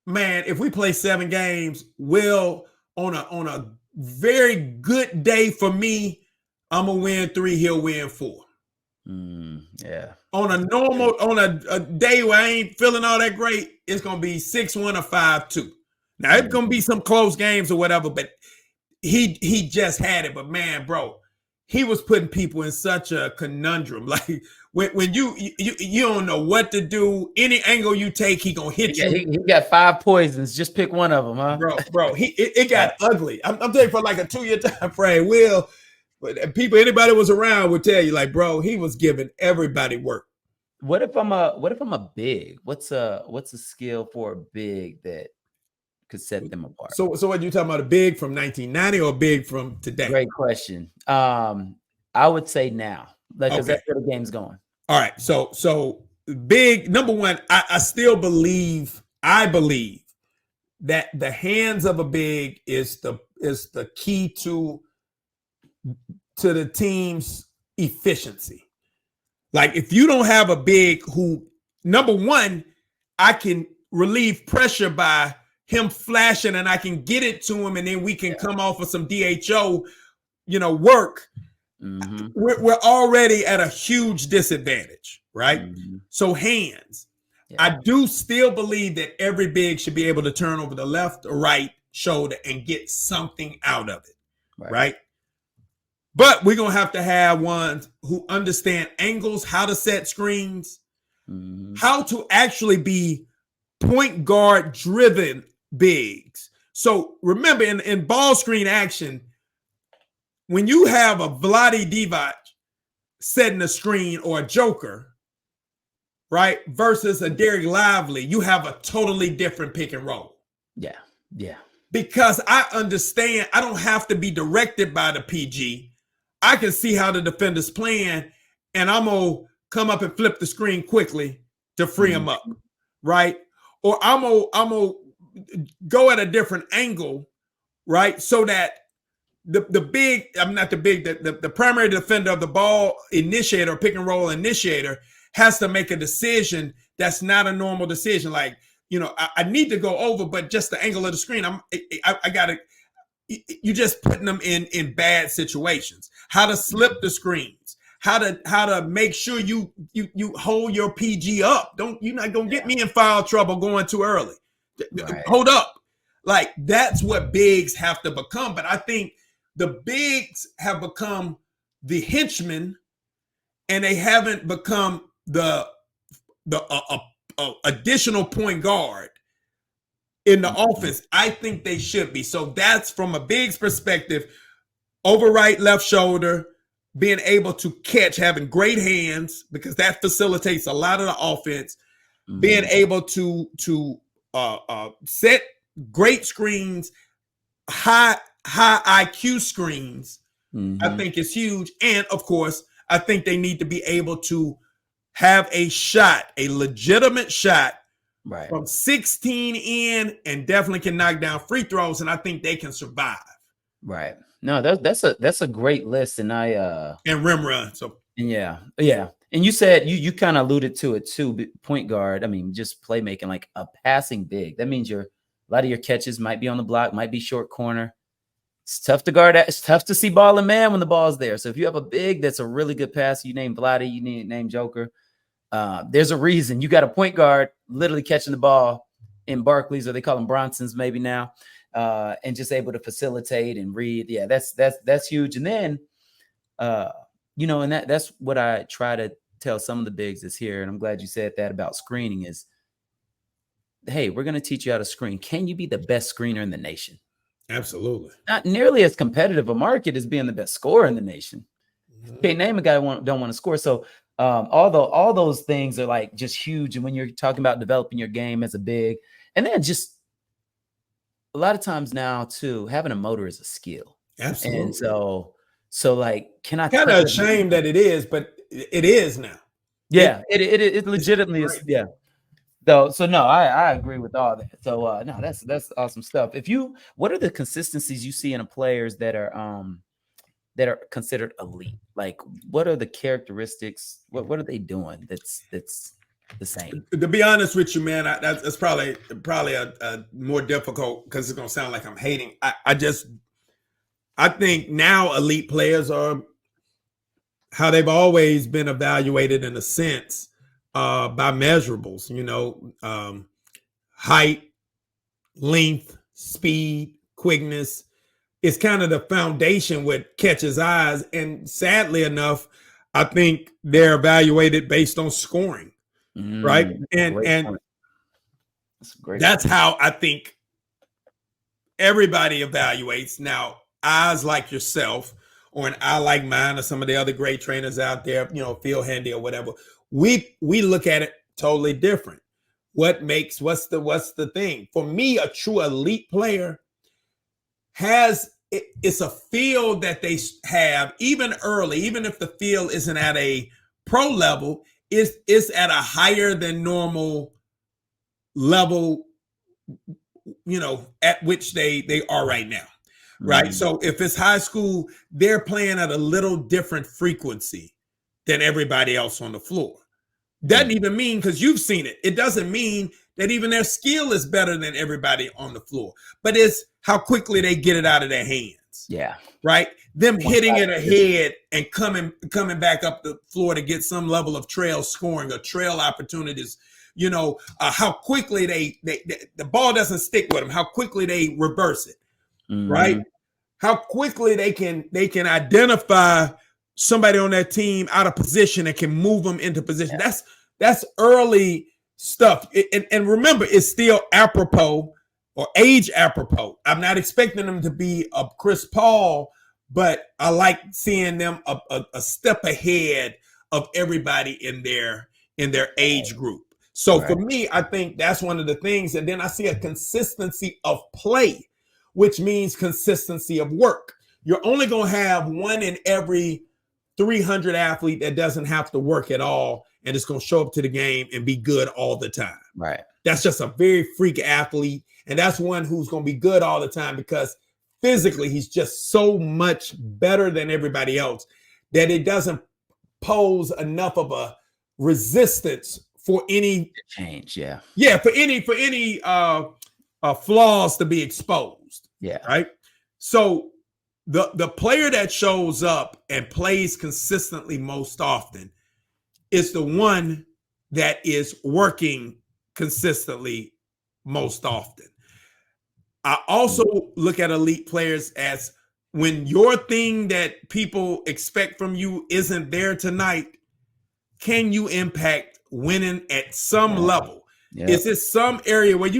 Man, if we play 7 games, Will on a very good day for me, I'm gonna win 3. He'll win 4. Yeah. On a day where I ain't feeling all that great, it's gonna be 6-1 or 5-2. Now it's gonna be some close games or whatever, but he just had it. But man, bro, he was putting people in such a conundrum. Like when you don't know what to do, any angle you take, he gonna hit you. He got 5 poisons. Just pick one of them, huh? Bro, it got ugly. I'm telling you, for like a 2-year time frame, Will. But people, anybody was around would tell you, like, bro, he was giving everybody work. What if I'm a big? What's a skill for a big that could set them apart? So what you talking about, a big from 1990 or a big from today? Great question. I would say now, because that's where the game's going. All right. So big, number one, I still believe, that the hands of a big is the key to the team's efficiency. Like if you don't have a big who, number one, I can relieve pressure by him flashing and I can get it to him and then we can come off of some DHO, work, we're already at a huge disadvantage, right? So hands. I do still believe that every big should be able to turn over the left or right shoulder and get something out of it, right? But we're going to have ones who understand angles, how to set screens, how to actually be point guard driven bigs. So remember, in ball screen action, when you have a Vlade Divac setting a screen or a Joker, right, versus a Derek Lively, you have a totally different pick and roll. Yeah. Because I understand I don't have to be directed by the PG. I can see how the defender's playing, and I'm going to come up and flip the screen quickly to free him up, right? Or I'm going to go at a different angle, right, so that the primary defender of the ball initiator or pick and roll initiator has to make a decision that's not a normal decision. Like, I need to go over, but just the angle of the screen, I got to, you're just putting them in bad situations. How to slip the screens, how to make sure you hold your PG up. You're not going to get me in foul trouble going too early. Right. Hold up. Like, that's what bigs have to become. But I think the bigs have become the henchmen, and they haven't become the additional point guard in the offense. I think they should be. So that's from a big's perspective, over right, left shoulder, being able to catch, having great hands, because that facilitates a lot of the offense, being able to set great screens, high IQ screens, I think is huge. And of course, I think they need to be able to have a shot, a legitimate shot, right, from 16 in, and definitely can knock down free throws. And I think they can survive. Right. No, that's a great list. And and rim run. So yeah. And you said you kind of alluded to it too. Point guard. I mean, just playmaking, like a passing big. That means a lot of your catches might be on the block, might be short corner. It's tough to guard. It's tough to see ball and man when the ball's there. So if you have a big that's a really good passer, you name Vlade, you name Joker. There's a reason you got a point guard literally catching the ball in Barclays, or they call them Bronsons maybe now, and just able to facilitate and read. Yeah, that's huge. And then, and that's what I try to tell some of the bigs is here. And I'm glad you said that about screening is, hey, we're going to teach you how to screen. Can you be the best screener in the nation? Absolutely. Not nearly as competitive a market as being the best scorer in the nation. Can't name a guy who don't want to score. So although all those things are like just huge. And when you're talking about developing your game as a big, and then just a lot of times now too, having a motor is a skill. Absolutely. And so like, can I kind of ashamed that it is, but it is now. Yeah, it legitimately is. Yeah. So no, I agree with all that. So no, that's awesome stuff. What are the consistencies you see in the players that are considered elite? Like, what are the characteristics? What are they doing that's the same? To be honest with you, man, that's probably a more difficult, because it's gonna sound like I'm hating. I think now elite players are how they've always been evaluated in a sense. By measurables, height, length, speed, quickness. It's kind of the foundation what catches eyes. And sadly enough, I think they're evaluated based on scoring, right? And that's how I think everybody evaluates. Now, eyes like yourself, or an eye like mine, or some of the other great trainers out there, Phil Handy or whatever, we look at it totally different. What's the thing? For me, a true elite player it's a feel that they have even early, even if the feel isn't at a pro level, it's at a higher than normal level, at which they are right now. Right. So if it's high school, they're playing at a little different frequency than everybody else on the floor. Doesn't even mean, because you've seen it, it doesn't mean that even their skill is better than everybody on the floor, but it's how quickly they get it out of their hands. Yeah. Right. Them hitting it ahead and coming back up the floor to get some level of trail scoring or trail opportunities. You know, how quickly they the ball doesn't stick with them, how quickly they reverse it. Right. How quickly they can identify somebody on that team out of position and can move them into position. Yeah. That's early stuff. And remember, it's still apropos or age apropos. I'm not expecting them to be a Chris Paul, but I like seeing them a step ahead of everybody in their age group. So for me, I think that's one of the things. And then I see a consistency of play, which means consistency of work. You're only going to have one in every 300 athlete that doesn't have to work at all and it's going to show up to the game and be good all the time. Right. That's just a very freak athlete. And that's one who's going to be good all the time because physically he's just so much better than everybody else that it doesn't pose enough of a resistance for any change. Yeah. Yeah. For any flaws to be exposed. Yeah. Right. So the player that shows up and plays consistently most often is the one that is working consistently most often. I also look at elite players as when your thing that people expect from you isn't there tonight, can you impact winning at some level? Yep. Is this some area where and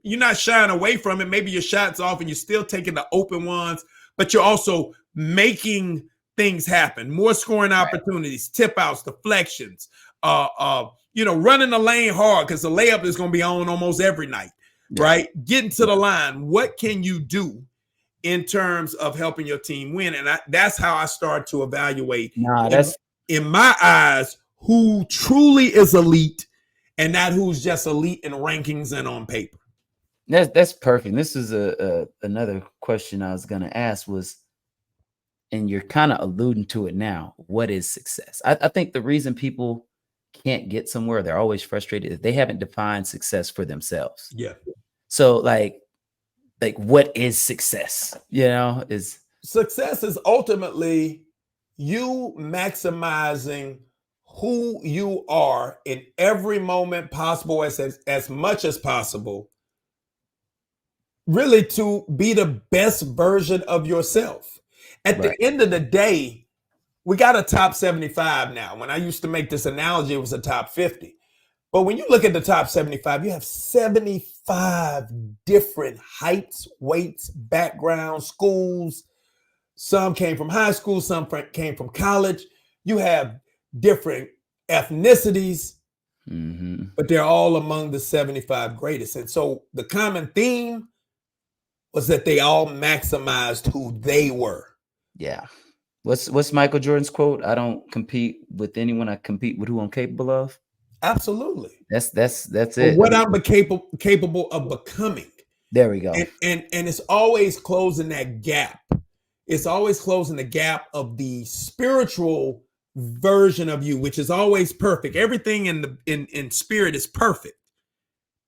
you're not shying away from it? Maybe your shot's off and you're still taking the open ones, but you're also making things happen, more scoring opportunities, tip outs, deflections, running the lane hard because the layup is going to be on almost every night, right? Getting to the line. What can you do in terms of helping your team win? And that's how I start to evaluate, in my eyes, who truly is elite and not who's just elite in rankings and on paper. That's perfect. This is another question I was going to ask was, and you're kind of alluding to it now, what is success? I think the reason people can't get somewhere, they're always frustrated, is they haven't defined success for themselves. Yeah. So like what is success? Success is ultimately you maximizing who you are in every moment possible, as much as possible, really to be the best version of yourself. At the end of the day, we got a top 75 now. When I used to make this analogy, it was a top 50. But when you look at the top 75, you have 75 different heights, weights, backgrounds, schools. Some came from high school, some came from college. You have different ethnicities, but they're all among the 75 greatest. And so the common theme was that they all maximized who they were. Yeah. What's Michael Jordan's quote? I don't compete with anyone. I compete with who I'm capable of. Absolutely. That's it. What I'm capable of becoming. There we go. And it's always closing that gap. It's always closing the gap of the spiritual version of you, which is always perfect. Everything in spirit is perfect.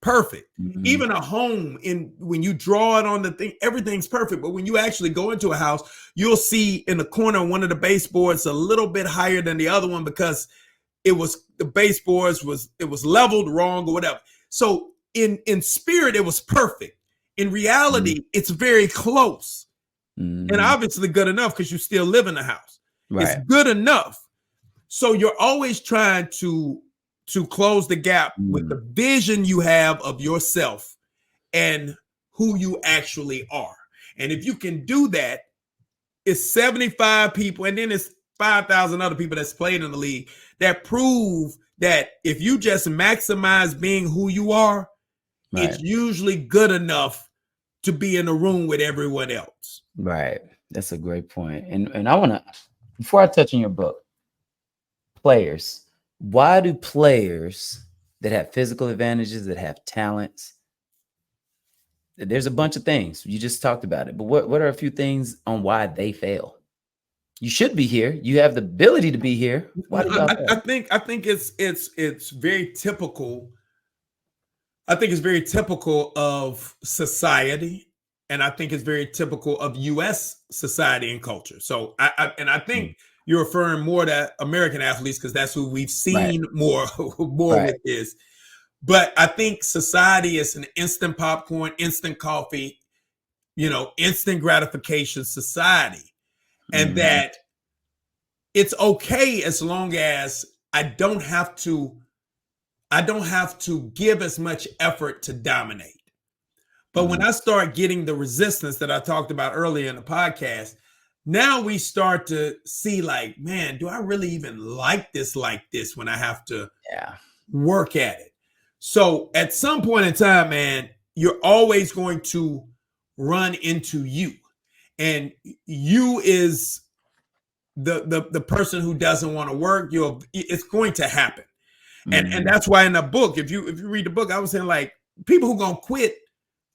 Perfect. Even a home, when you draw it on the thing, everything's perfect. But when you actually go into a house, you'll see in the corner one of the baseboards a little bit higher than the other one because the baseboards was leveled wrong or whatever. So in spirit, it was perfect. In reality, it's very close. And obviously good enough because you still live in the house. Right. It's good enough. So you're always trying to close the gap with the vision you have of yourself and who you actually are. And if you can do that, it's 75 people, and then it's 5,000 other people that's played in the league that prove that if you just maximize being who you are, it's usually good enough to be in a room with everyone else. Right. That's a great point. And I want to, before I touch on your book, players, why do players that have physical advantages, that have talents, there's a bunch of things. You just talked about it. But what are a few things on why they fail? You should be here. You have the ability to be here. Why do y'all fail? I think it's very typical I think it's very typical of society, and I think it's very typical of U.S. society and culture. So, I Mm. think you're referring more to American athletes because that's who we've Right. seen more more Right. with this. But I think society is an instant popcorn, instant coffee, instant gratification society, and Mhm. that it's okay as long as I don't have to. I don't have to give as much effort to dominate. But when Mhm. I start getting the resistance that I talked about earlier in the podcast, now we start to see like, man, do I really even like this when I have to Yeah. work at it? So at some point in time, man, you're always going to run into you. And you is the person who doesn't want to work. It's going to happen. And Mhm. that's why in the book, if you read the book, I was saying like people who gonna quit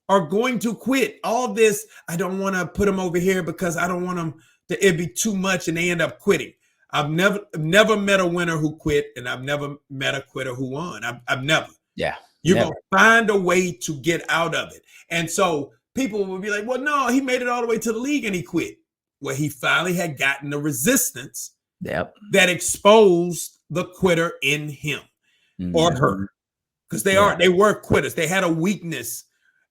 are going to quit. All this, I don't want to put them over here because I don't want them to it be too much and they end up quitting. I've never met a winner who quit, and I've never met a quitter who won. I've never. Yeah. You're Never. gonna find a way to get out of it. And so people will be like, well, no, he made it all the way to the league and he quit. Well, he finally had gotten the resistance Yep. that exposed the quitter in him or her. Mhm. Because Yeah. they were quitters. They had a weakness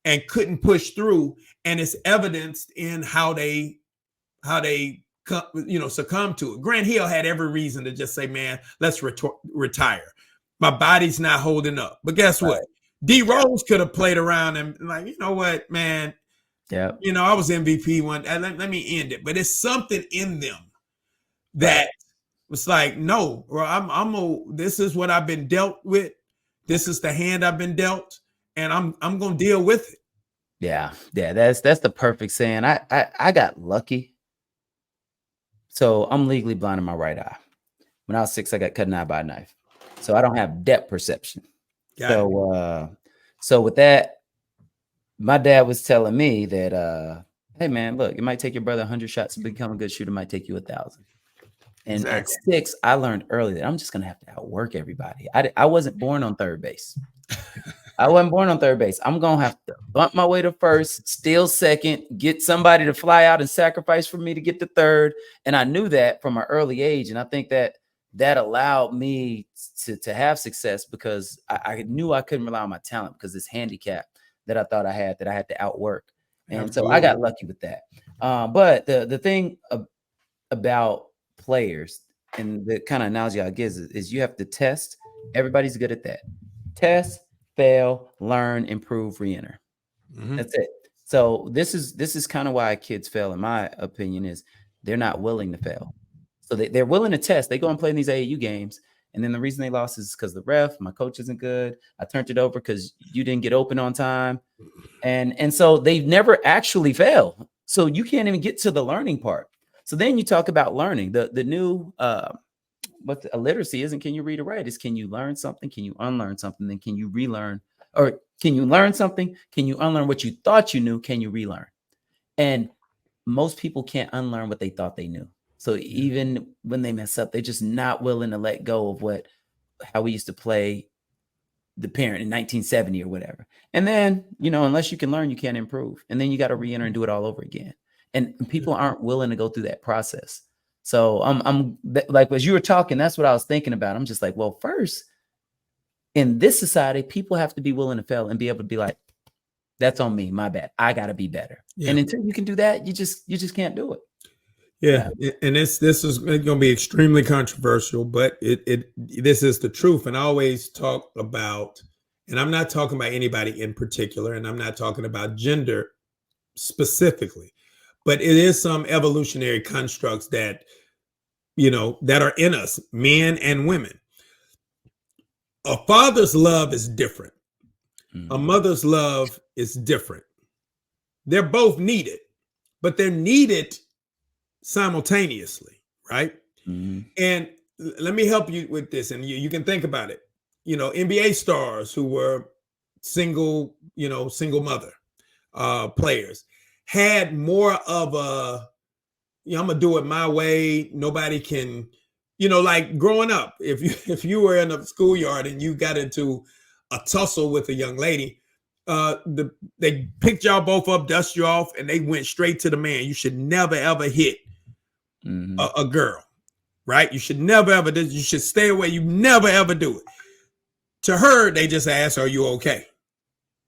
and couldn't push through, and it's evidenced in how they succumb to it. Grant Hill had every reason to just say, "Man, let's retire. My body's not holding up." But guess what? Right. D Yep. Rose could have played around and like, you know what, man, Yep. I was MVP one. Let me end it. But it's something in them Right. that was like, no, bro, this is what I've been dealt with. This is the hand I've been dealt, and I'm gonna deal with it. Yeah. Yeah. That's the perfect saying. I got lucky. So I'm legally blind in my right eye. When I was 6, I got cut in the eye by a knife. So I don't have depth perception. Got it. So with that, my dad was telling me that hey man, look, it might take your brother 100 shots to become a good shooter, it might take you 1,000. And at Exactly. 6, I learned early that I'm just gonna have to outwork everybody. I wasn't born on third base. I wasn't born on third base. I'm gonna have to bump my way to first, steal second, get somebody to fly out and sacrifice for me to get to third. And I knew that from an early age. And I think that allowed me to have success because I knew I couldn't rely on my talent because this handicap that I thought I had that I had to outwork. And so I Absolutely. got lucky with that. But the thing about players and the kind of analogy I give is you have to test. Everybody's good at that. Test, fail, learn, improve, re-enter. Mhm. That's it. So this is kind of why kids fail, in my opinion, is they're not willing to fail. So they're willing to test. They go and play in these AAU games. And then the reason they lost is because the ref, my coach isn't good. I turned it over because you didn't get open on time. And so they've never actually failed. So you can't even get to the learning part. So then you talk about learning. The new what a literacy isn't can you read or write, is can you learn something, can you unlearn something, then can you relearn, or can you learn something, can you unlearn what you thought you knew, can you relearn? And most people can't unlearn what they thought they knew. So even when they mess up, they're just not willing to let go of how we used to play the parent in 1970 or whatever. And then, unless you can learn, you can't improve. And then you got to re-enter and do it all over again. And people aren't willing to go through that process. So like, as you were talking, that's what I was thinking about. I'm just like, well, first, in this society, people have to be willing to fail and be able to be like, that's on me, my bad. I got to be better. Yeah. And until you can do that, you just can't do it. Yeah, and this is going to be extremely controversial, but this is the truth. And I always talk about, and I'm not talking about anybody in particular, and I'm not talking about gender specifically, but it is some evolutionary constructs that that are in us, men and women. A father's love is different. A mother's love is different. They're both needed, but they're needed simultaneously, right? Mm-hmm. And let me help you with this, and you can think about it. NBA stars who were single mother players had more of a, I'm gonna do it my way. Nobody can, like growing up. If you were in a schoolyard and you got into a tussle with a young lady, they picked y'all both up, dust you off, and they went straight to the man. You should never ever hit a girl, right? You should never ever do. You should stay away. You never ever do it. To her, they just ask, "Are you okay?"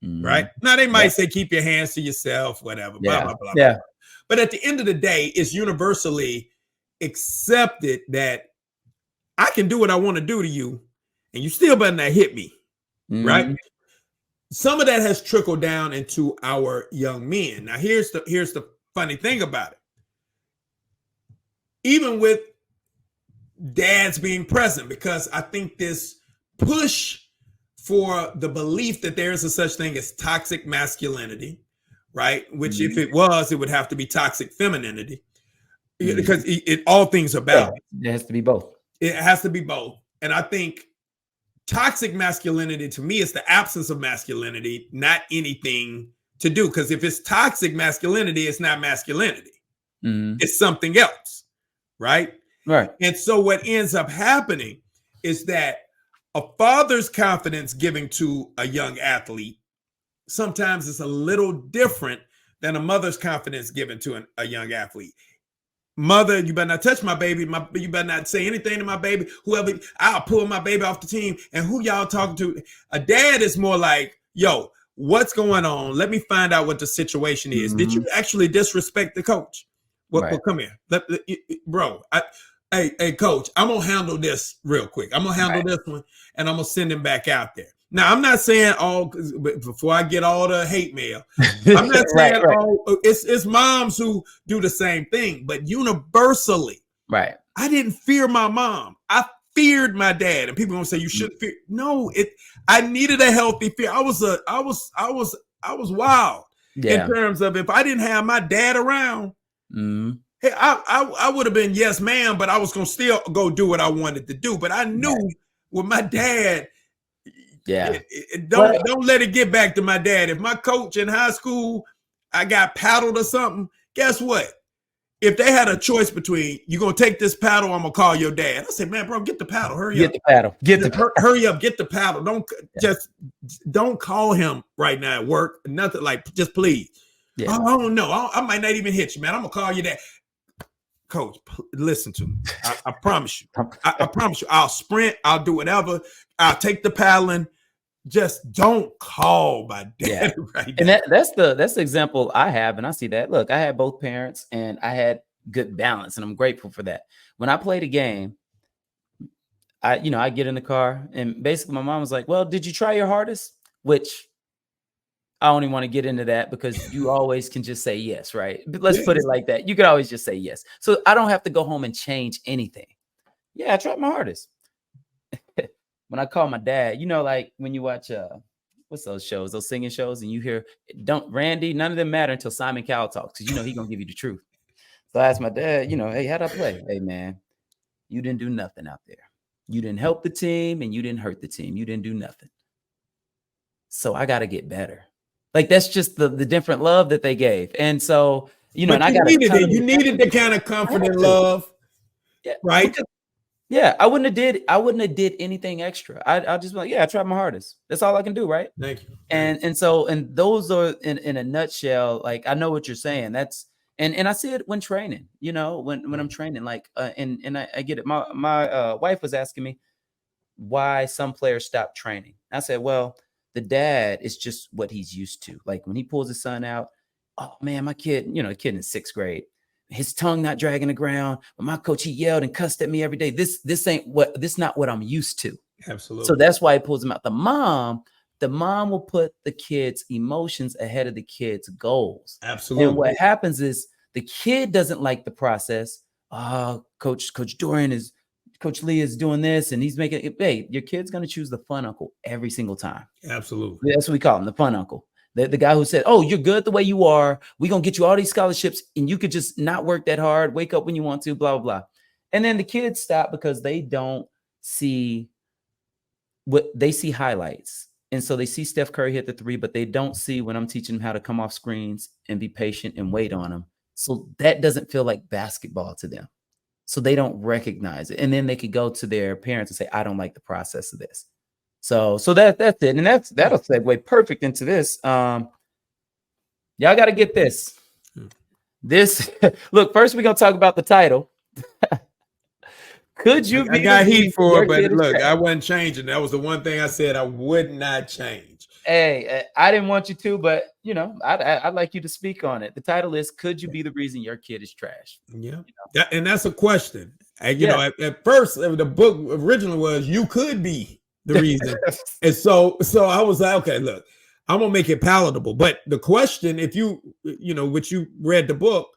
Right? Now they might say, "Keep your hands to yourself," whatever. Blah blah blah. Blah. But at the end of the day, it's universally accepted that I can do what I want to do to you, and you still better not hit me, right? Some of that has trickled down into our young men. Now, here's the funny thing about it. Even with dads being present, because I think this push for the belief that there is a such thing as toxic masculinity, right? Which if it was, it would have to be toxic femininity, because all things are balanced. It has to be both. It has to be both. And I think toxic masculinity to me is the absence of masculinity, not anything to do. Because if it's toxic masculinity, it's not masculinity. It's something else, right? Right. And so what ends up happening is that a father's confidence giving to a young athlete sometimes is a little different than a mother's confidence given to a young athlete. Mother, you better not touch my baby. You better not say anything to my baby. Whoever, I'll pull my baby off the team. And who y'all talking to? A dad is more like, yo, what's going on? Let me find out what the situation is. Did you actually disrespect the coach? Well, come here. Bro, hey, coach, I'm going to handle this real quick. I'm going to handle this one, and I'm going to send him back out there. Now, I'm not saying all, before I get all the hate mail, I'm not saying all, it's moms who do the same thing, but universally, I didn't fear my mom. I feared my dad. And people gonna say you shouldn't fear. No, I needed a healthy fear. I was wild in terms of, if I didn't have my dad around, hey, I would have been yes, ma'am, but I was gonna still go do what I wanted to do. But I knew with my dad, don't let it get back to my dad. If my coach in high school, I got paddled or something, guess what? If they had a choice between, you gonna take this paddle, I'm gonna call your dad. I said, man, bro, get the paddle. Hurry up. Hurry up, get the paddle. Don't call him right now at work. Nothing, like, just please. I don't know. I might not even hit you, man. I'm gonna call you dad. Coach, listen to me. I promise you. I promise you. I'll sprint. I'll do whatever. I'll take the paddling. Just don't call my dad right now. And that's the example I have, and I see that. Look, I had both parents, and I had good balance, and I'm grateful for that. When I played a game, I get in the car, and basically my mom was like, "Well, did you try your hardest?" Which I don't even want to get into that, because you always can just say yes, right? But let's put it like that. You could always just say yes. So I don't have to go home and change anything. Yeah, I tried my hardest. When I call my dad, like when you watch what's those shows, those singing shows, and you hear Randy, none of them matter until Simon Cowell talks, because he's gonna give you the truth. So I asked my dad, hey, how'd I play? Hey man, you didn't do nothing out there. You didn't help the team, and you didn't hurt the team. You didn't do nothing. So I gotta get better. Like, that's just the different love that they gave. And so, and I got you needed the kind of comfort and love. Right. I wouldn't have did anything extra. I'll just be like, I tried my hardest. That's all I can do, right? Thank you. And those are in a nutshell. Like, I know what you're saying. That's and I see it when training. When I'm training, like, and I get it. My wife was asking me why some players stop training. I said, well, the dad is just what he's used to. Like, when he pulls his son out, oh man, my kid, the kid in 6th grade. His tongue not dragging the ground. But my coach, he yelled and cussed at me every day. This not what I'm used to. Absolutely. So that's why he pulls him out. The mom will put the kid's emotions ahead of the kid's goals. Absolutely. And what happens is the kid doesn't like the process. Coach Lee is doing this, and he's making it. Hey, your kid's going to choose the fun uncle every single time. Absolutely. That's what we call him, the fun uncle. The guy who said, oh, you're good the way you are. We're going to get you all these scholarships, and you could just not work that hard, wake up when you want to, blah, blah, blah. And then the kids stop because they don't see what they see highlights. And so they see Steph Curry hit the 3, but they don't see when I'm teaching them how to come off screens and be patient and wait on them. So that doesn't feel like basketball to them. So they don't recognize it. And then they could go to their parents and say, I don't like the process of this. So that's it. And that'll segue perfect into this. Y'all got to get this. This look, first we're gonna talk about the title. Could you I be got the heat reason for your it, but kid is look, trash? I wasn't changing. That was the one thing I said I would not change. Hey, I didn't want you to, but you know, I'd like you to speak on it. The title is "Could you be the reason your kid is trash?" Yeah, You know? and that's a question. And, Yeah. at first, the book originally was you could be the reason, and so I was like, okay, look, I'm gonna make it palatable. But the question, if which you read the book,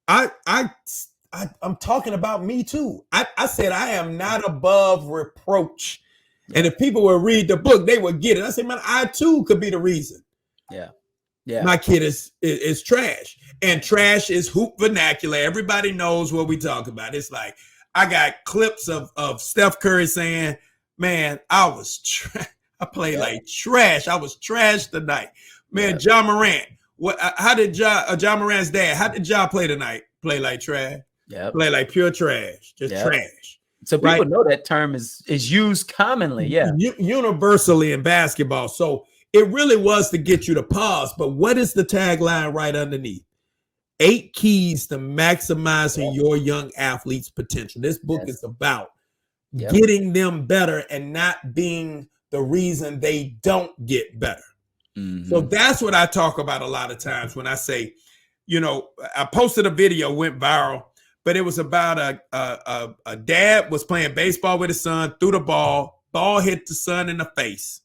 I'm talking about me too. I said I am not above reproach. Yeah. And if people would read the book, they would get it. I said, man, I too could be the reason. Yeah. Yeah. My kid is trash. And trash is hoop vernacular. Everybody knows what we talk about. It's like I got clips of Steph Curry saying, man, I played like trash. I was trash tonight. Man, Ja Morant. How did Ja Morant's dad, how did Ja play tonight? Play like trash. Yeah. Play like pure trash. Just trash. So people know that term is used commonly. Yeah. Universally in basketball. So it really was to get you to pause. But what is the tagline right underneath? 8 keys to maximizing your young athlete's potential. This book is about getting them better and not being the reason they don't get better. Mm-hmm. So that's what I talk about a lot of times when I say, I posted a video, went viral, but it was about a dad was playing baseball with his son, threw the ball hit the son in the face.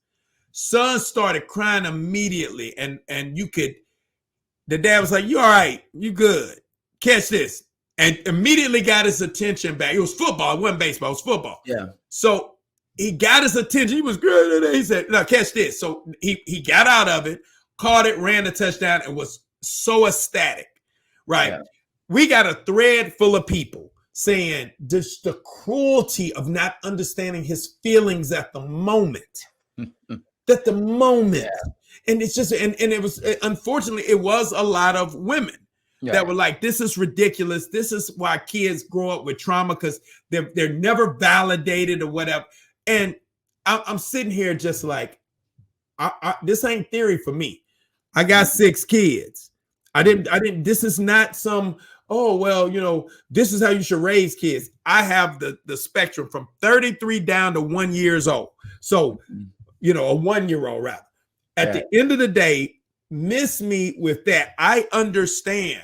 Son started crying immediately, and the dad was like, "You all right? You good? Catch this." And immediately got his attention back. It was football. It wasn't baseball. It was football. Yeah. So he got his attention. He was good. He said, "No, catch this." So he got out of it, caught it, ran the touchdown, and was so ecstatic. Right. Yeah. We got a thread full of people saying just the cruelty of not understanding his feelings at the moment. At the moment. Yeah. And it's just, and it was, unfortunately, it was a lot of women that were like, this is ridiculous. This is why kids grow up with trauma, because they're never validated or whatever. And I'm sitting here just like, this ain't theory for me. I got 6 kids. I didn't, this is not some, oh, well, this is how you should raise kids. I have the spectrum from 33 down to 1 year old. So, a 1-year-old rather. At the end of the day, miss me with that. I understand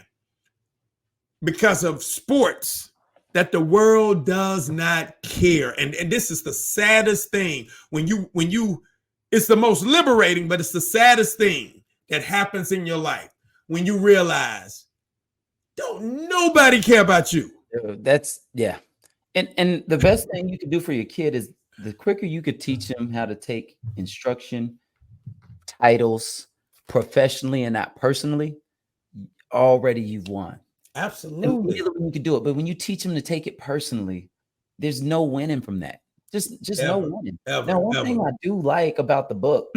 because of sports that the world does not care. And this is the saddest thing when you, it's the most liberating, but it's the saddest thing that happens in your life when you realize don't nobody care about you. That's And the best thing you can do for your kid is the quicker you could teach them how to take instruction, titles professionally and not personally, already you've won. Absolutely. You can do it. But when you teach them to take it personally, there's no winning from that. Just no winning. Now, one thing I do like about the book,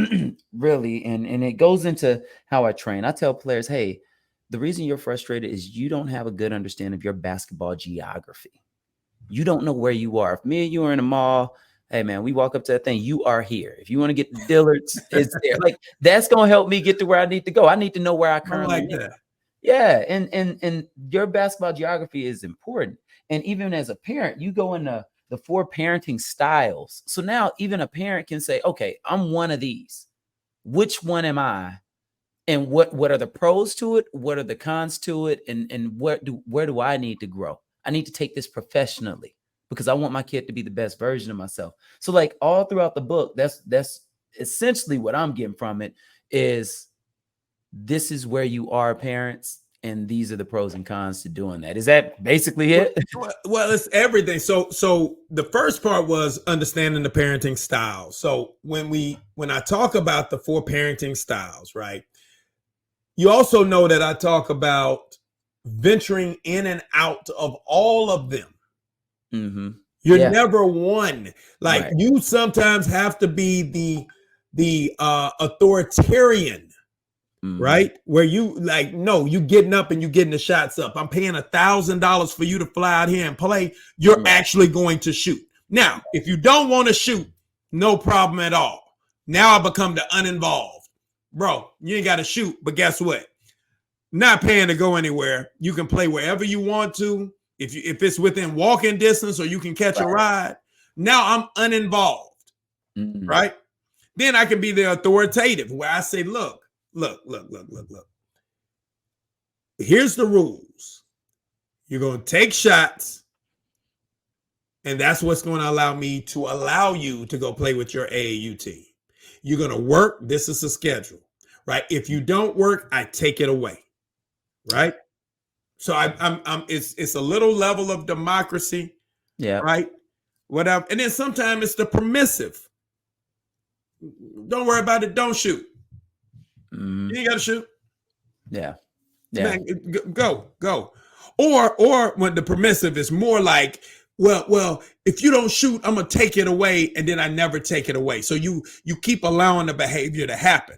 really, and it goes into how I train. I tell players, hey, the reason you're frustrated is you don't have a good understanding of your basketball geography. You don't know where you are. If me and you are in a mall, hey, man, we walk up to that thing, you are here. If you want to get the Dillard's, it's there. Like, that's going to help me get to where I need to go. I need to know where I currently am. Yeah, and your basketball geography is important. And even as a parent, you go into the 4 parenting styles. So now even a parent can say, okay, I'm one of these. Which one am I? And what are the pros to it? What are the cons to it? And where do I need to grow? I need to take this professionally because I want my kid to be the best version of myself. So like all throughout the book, that's essentially what I'm getting from it is this is where you are, parents, and these are the pros and cons to doing that. Is that basically it? Well, it's everything. So the first part was understanding the parenting styles. So when I talk about the 4 parenting styles, right? You also know that I talk about venturing in and out of all of them. Mm-hmm. You're never one. Like you sometimes have to be the authoritarian. Mm-hmm. Right? Where you like, no, you getting up and you getting the shots up. I'm paying $1,000 for you to fly out here and play. You're actually going to shoot. Now, if you don't want to shoot, No problem at all. Now I become the uninvolved. Bro, you ain't got to shoot, but guess what? Not paying to go anywhere. You can play wherever you want to. If it's within walking distance or you can catch a ride. Now I'm uninvolved, right? Then I can be the authoritative where I say, look. Here's the rules. You're going to take shots, and that's what's going to allow me to allow you to go play with your AAU team. You're going to work. This is a schedule, right? If you don't work, I take it away, right? So it's a little level of democracy, right? Whatever. And then sometimes it's the permissive. Don't worry about it. Don't shoot. You ain't got to shoot. Yeah. Man, go. Or when the permissive is more like, well, if you don't shoot, I'm gonna take it away, and then I never take it away. So you keep allowing the behavior to happen.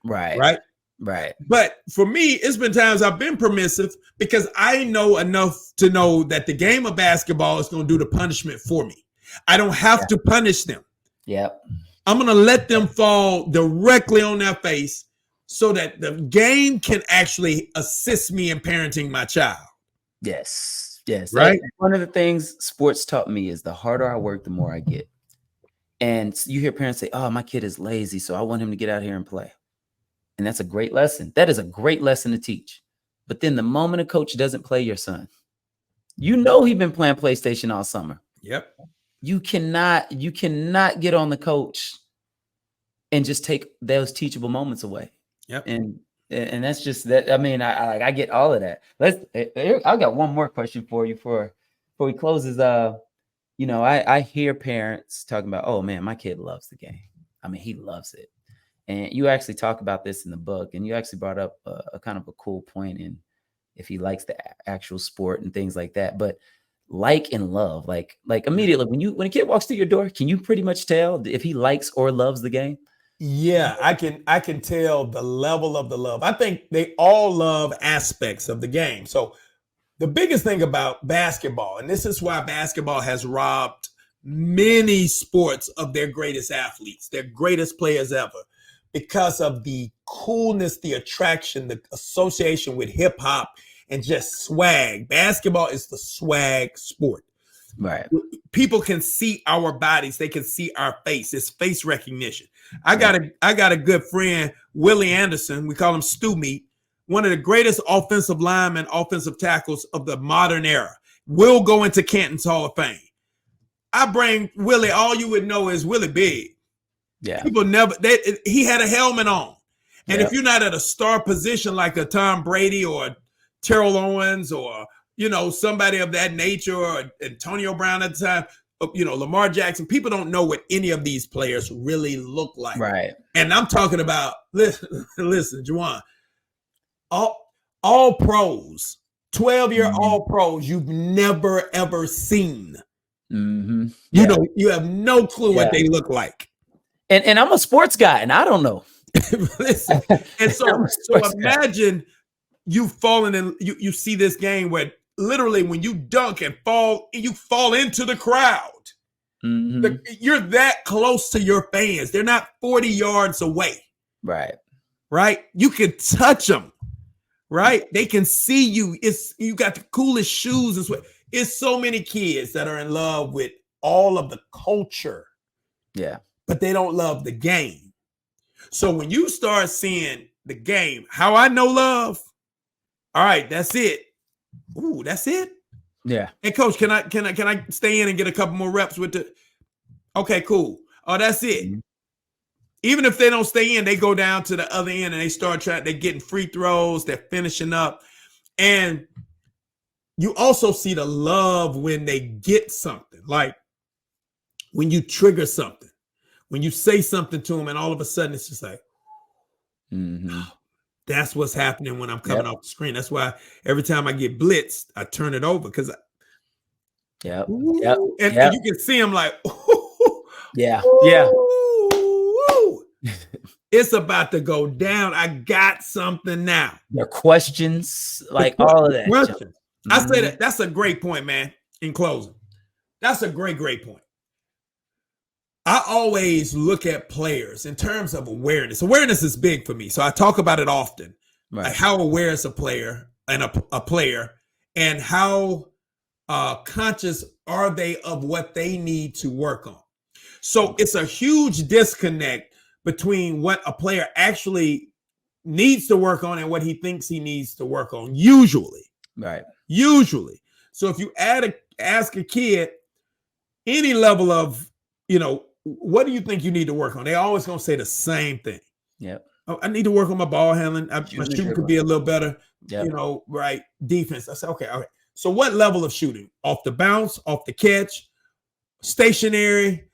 Right. But for me, it's been times I've been permissive because I know enough to know that the game of basketball is gonna do the punishment for me. I don't have to punish them. Yep. I'm gonna let them fall directly on their face so that the game can actually assist me in parenting my child. Yes. Right. One of the things sports taught me is the harder I work, the more I get. And you hear parents say, oh, my kid is lazy, so I want him to get out here and play. And that's a great lesson. That is a great lesson to teach. But then the moment a coach doesn't play your son, you know he's been playing PlayStation all summer. Yep. You cannot get on the coach and just take those teachable moments away. Yep. And that's just that. I mean, I get all of that. I got one more question for you before we close. Is I hear parents talking about, oh man, my kid loves the game. I mean, he loves it. And you actually talk about this in the book, and you actually brought up a kind of a cool point in if he likes the actual sport and things like that. But like and love, like immediately when a kid walks through your door, can you pretty much tell if he likes or loves the game? Yeah, I can tell the level of the love. I think they all love aspects of the game. So the biggest thing about basketball, and this is why basketball has robbed many sports of their greatest athletes, their greatest players ever, because of the coolness, the attraction, the association with hip hop and just swag. Basketball is the swag sport. Right. People can see our bodies. They can see our face. It's face recognition. I got a good friend, Willie Anderson. We call him Stew Meat. One of the greatest offensive linemen, offensive tackles of the modern era. Will go into Canton's Hall of Fame. I bring Willie. All you would know is Willie big. Yeah. People he had a helmet on. And if you're not at a star position like a Tom Brady or Terrell Owens or somebody of that nature, or Antonio Brown at the time, Lamar Jackson, people don't know what any of these players really look like. Right. And I'm talking about, listen, Juwan, all pros, 12-year all pros you've never, ever seen. Mm-hmm. You have no clue what they look like. And I'm a sports guy, and I don't know. Listen, and so imagine you falling in, you see this game where literally when you dunk and you fall into the crowd. Mm-hmm. You're that close to your fans. They're not 40 yards away. Right. You can touch them. Right. They can see you. You got the coolest shoes and sweat. It's so many kids that are in love with all of the culture. Yeah. But they don't love the game. So when you start seeing the game, how I know love. All right, that's it. Ooh, that's it. Yeah. Hey, coach, can I stay in and get a couple more reps with the? Okay, cool. Oh, that's it. Mm-hmm. Even if they don't stay in, they go down to the other end and they start they're getting free throws, they're finishing up. And you also see the love when they get something, like when you trigger something, when you say something to them and all of a sudden it's just like, that's what's happening when I'm coming off the screen. That's why every time I get blitzed, I turn it over because and you can see them like, it's about to go down. I got something now. Their questions, like all of that. Questions. I say that's a great point, man. In closing, that's a great point. I always look at players in terms of awareness. Awareness is big for me, so I talk about it often. Right. Like how aware is a player and a player, and how conscious are they of what they need to work on. So it's a huge disconnect between what a player actually needs to work on and what he thinks he needs to work on. Usually. So if you ask a kid any level of, what do you think you need to work on? They always gonna say the same thing. Yep. Oh, I need to work on my ball handling. My shooting could be a little better. Yep. Right? Defense. I said, okay. So what level of shooting? Off the bounce, off the catch, stationary?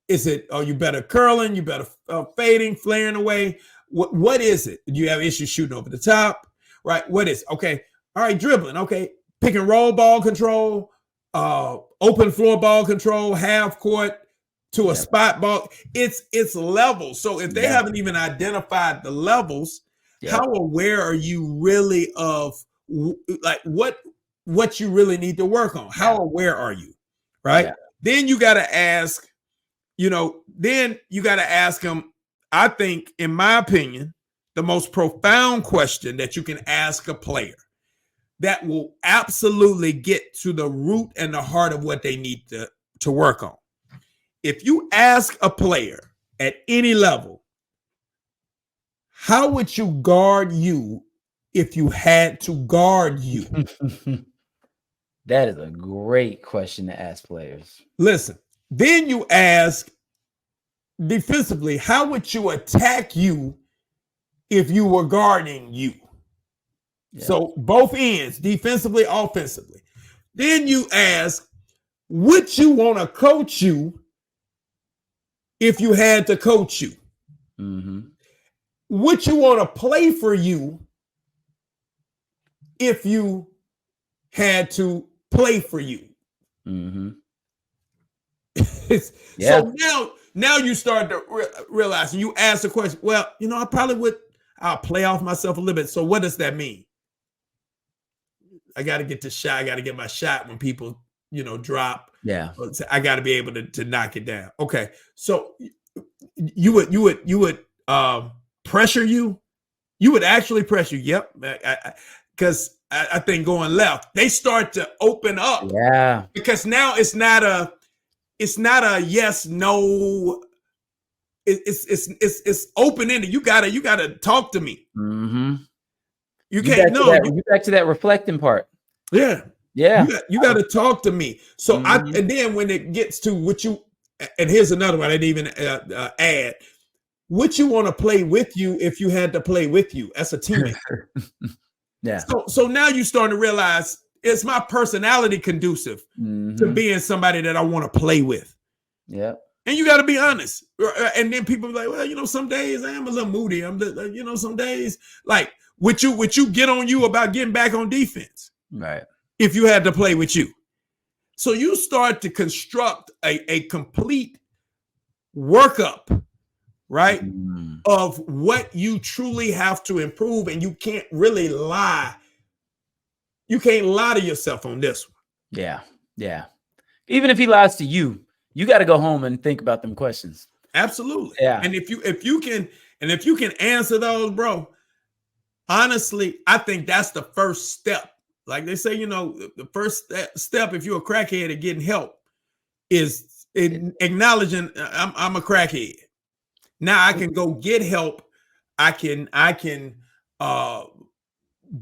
Is it? Are you better curling? You better fading, flaring away? What is it? Do you have issues shooting over the top? Right? What is? Okay. All right. Dribbling. Okay. Pick and roll ball control. Open floor ball control. Half court to a spot ball. It's levels. So if they haven't even identified the levels, how aware are you really of like what you really need to work on? How aware are you? Right? Then you got to ask, them. I think, in my opinion, the most profound question that you can ask a player that will absolutely get to the root and the heart of what they need to work on. If you ask a player at any level, how would you guard you if you had to guard you? That is a great question to ask players. Listen, then you ask defensively, how would you attack you if you were guarding you? So both ends, defensively, offensively. Then you ask, would you want to coach you if you had to coach you? Mm-hmm. Would you want to play for you if you had to play for you? Mm-hmm. So now you start to realize, and you ask the question, well, I probably would, I'll play off myself a little bit. So what does that mean? I got to get the shot. I got to get my shot when people, drop. Yeah. I got to be able to knock it down. Okay. So you would pressure you. You would actually pressure. Yep. Because I think going left, they start to open up. Yeah. Because now it's not a yes, no. It's open ended. You gotta talk to me. Mm-hmm. You can't. You back to that reflecting part. Yeah. You got to talk to me. So and then when it gets to what you, and here's another one I didn't even add. Would you want to play with you if you had to play with you as a teammate? Yeah. So now you start to realize, is my personality conducive to being somebody that I want to play with? Yeah. And you got to be honest. And then people be like, well, some days I am a little moody. Some days, like, would you get on you about getting back on defense? Right. If you had to play with you. So you start to construct a complete workup, right? Of what you truly have to improve, and you can't really lie. You can't lie to yourself on this one. Yeah. Yeah. Even if he lies to you, you got to go home and think about them questions. Absolutely. Yeah. And if you can answer those, bro, honestly, I think that's the first step. Like they say, the first step if you're a crackhead at getting help is acknowledging I'm a crackhead. Now I can go get help. I can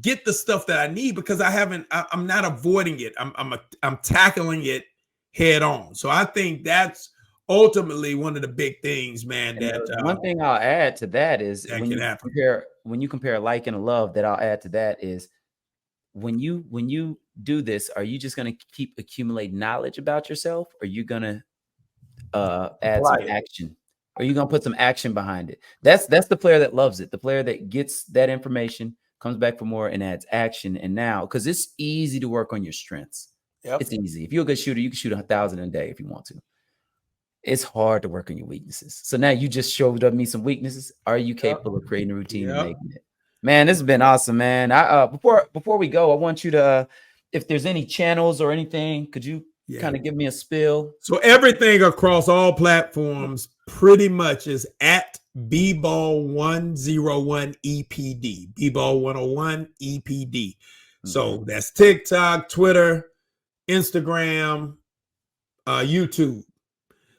get the stuff that I need because I'm not avoiding it. I'm tackling it head on. So I think that's ultimately one of the big things, man. One thing I'll add to that is when you compare like and love, that I'll add to that is when you do this, are you just going to keep accumulating knowledge about yourself, or are you going to add some action? Are you going to put some action behind it? That's the player that loves it. The player that gets that information, comes back for more, and adds action. And now, because it's easy to work on your strengths. Yep. It's easy. If you're a good shooter, you can shoot 1,000 a day if you want to. It's hard to work on your weaknesses. So now you just showed up me some weaknesses. Are you capable of creating a routine and making it? Man, this has been awesome, man. Before we go, I want you to, if there's any channels or anything, could you Yeah. Kind of give me a spill. So everything across all platforms pretty much is at bball101epd, bball101epd. So that's TikTok, Twitter, Instagram, YouTube.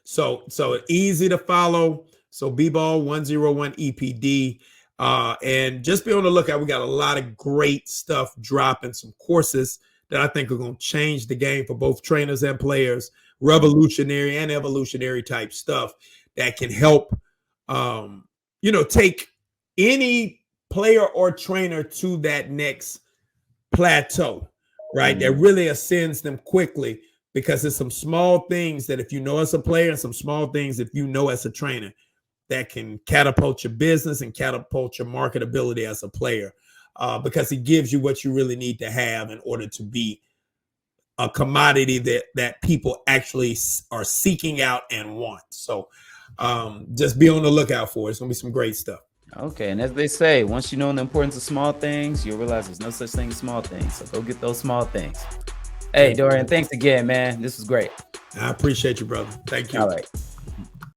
So easy to follow. So bball101epd. And just be on the lookout. We got a lot of great stuff dropping, some courses that I think are going to change the game for both trainers and players, revolutionary and evolutionary type stuff that can help, take any player or trainer to that next plateau, right? That really ascends them quickly, because there's some small things that if you know as a player and some small things if you know as a trainer that can catapult your business and catapult your marketability as a player, because it gives you what you really need to have in order to be a commodity that people actually are seeking out and want. So just be on the lookout for it. It's going to be some great stuff. Okay, and as they say, once you know the importance of small things, you'll realize there's no such thing as small things. So go get those small things. Hey, Dorian, thanks again, man. This was great. I appreciate you, brother. Thank you. All right.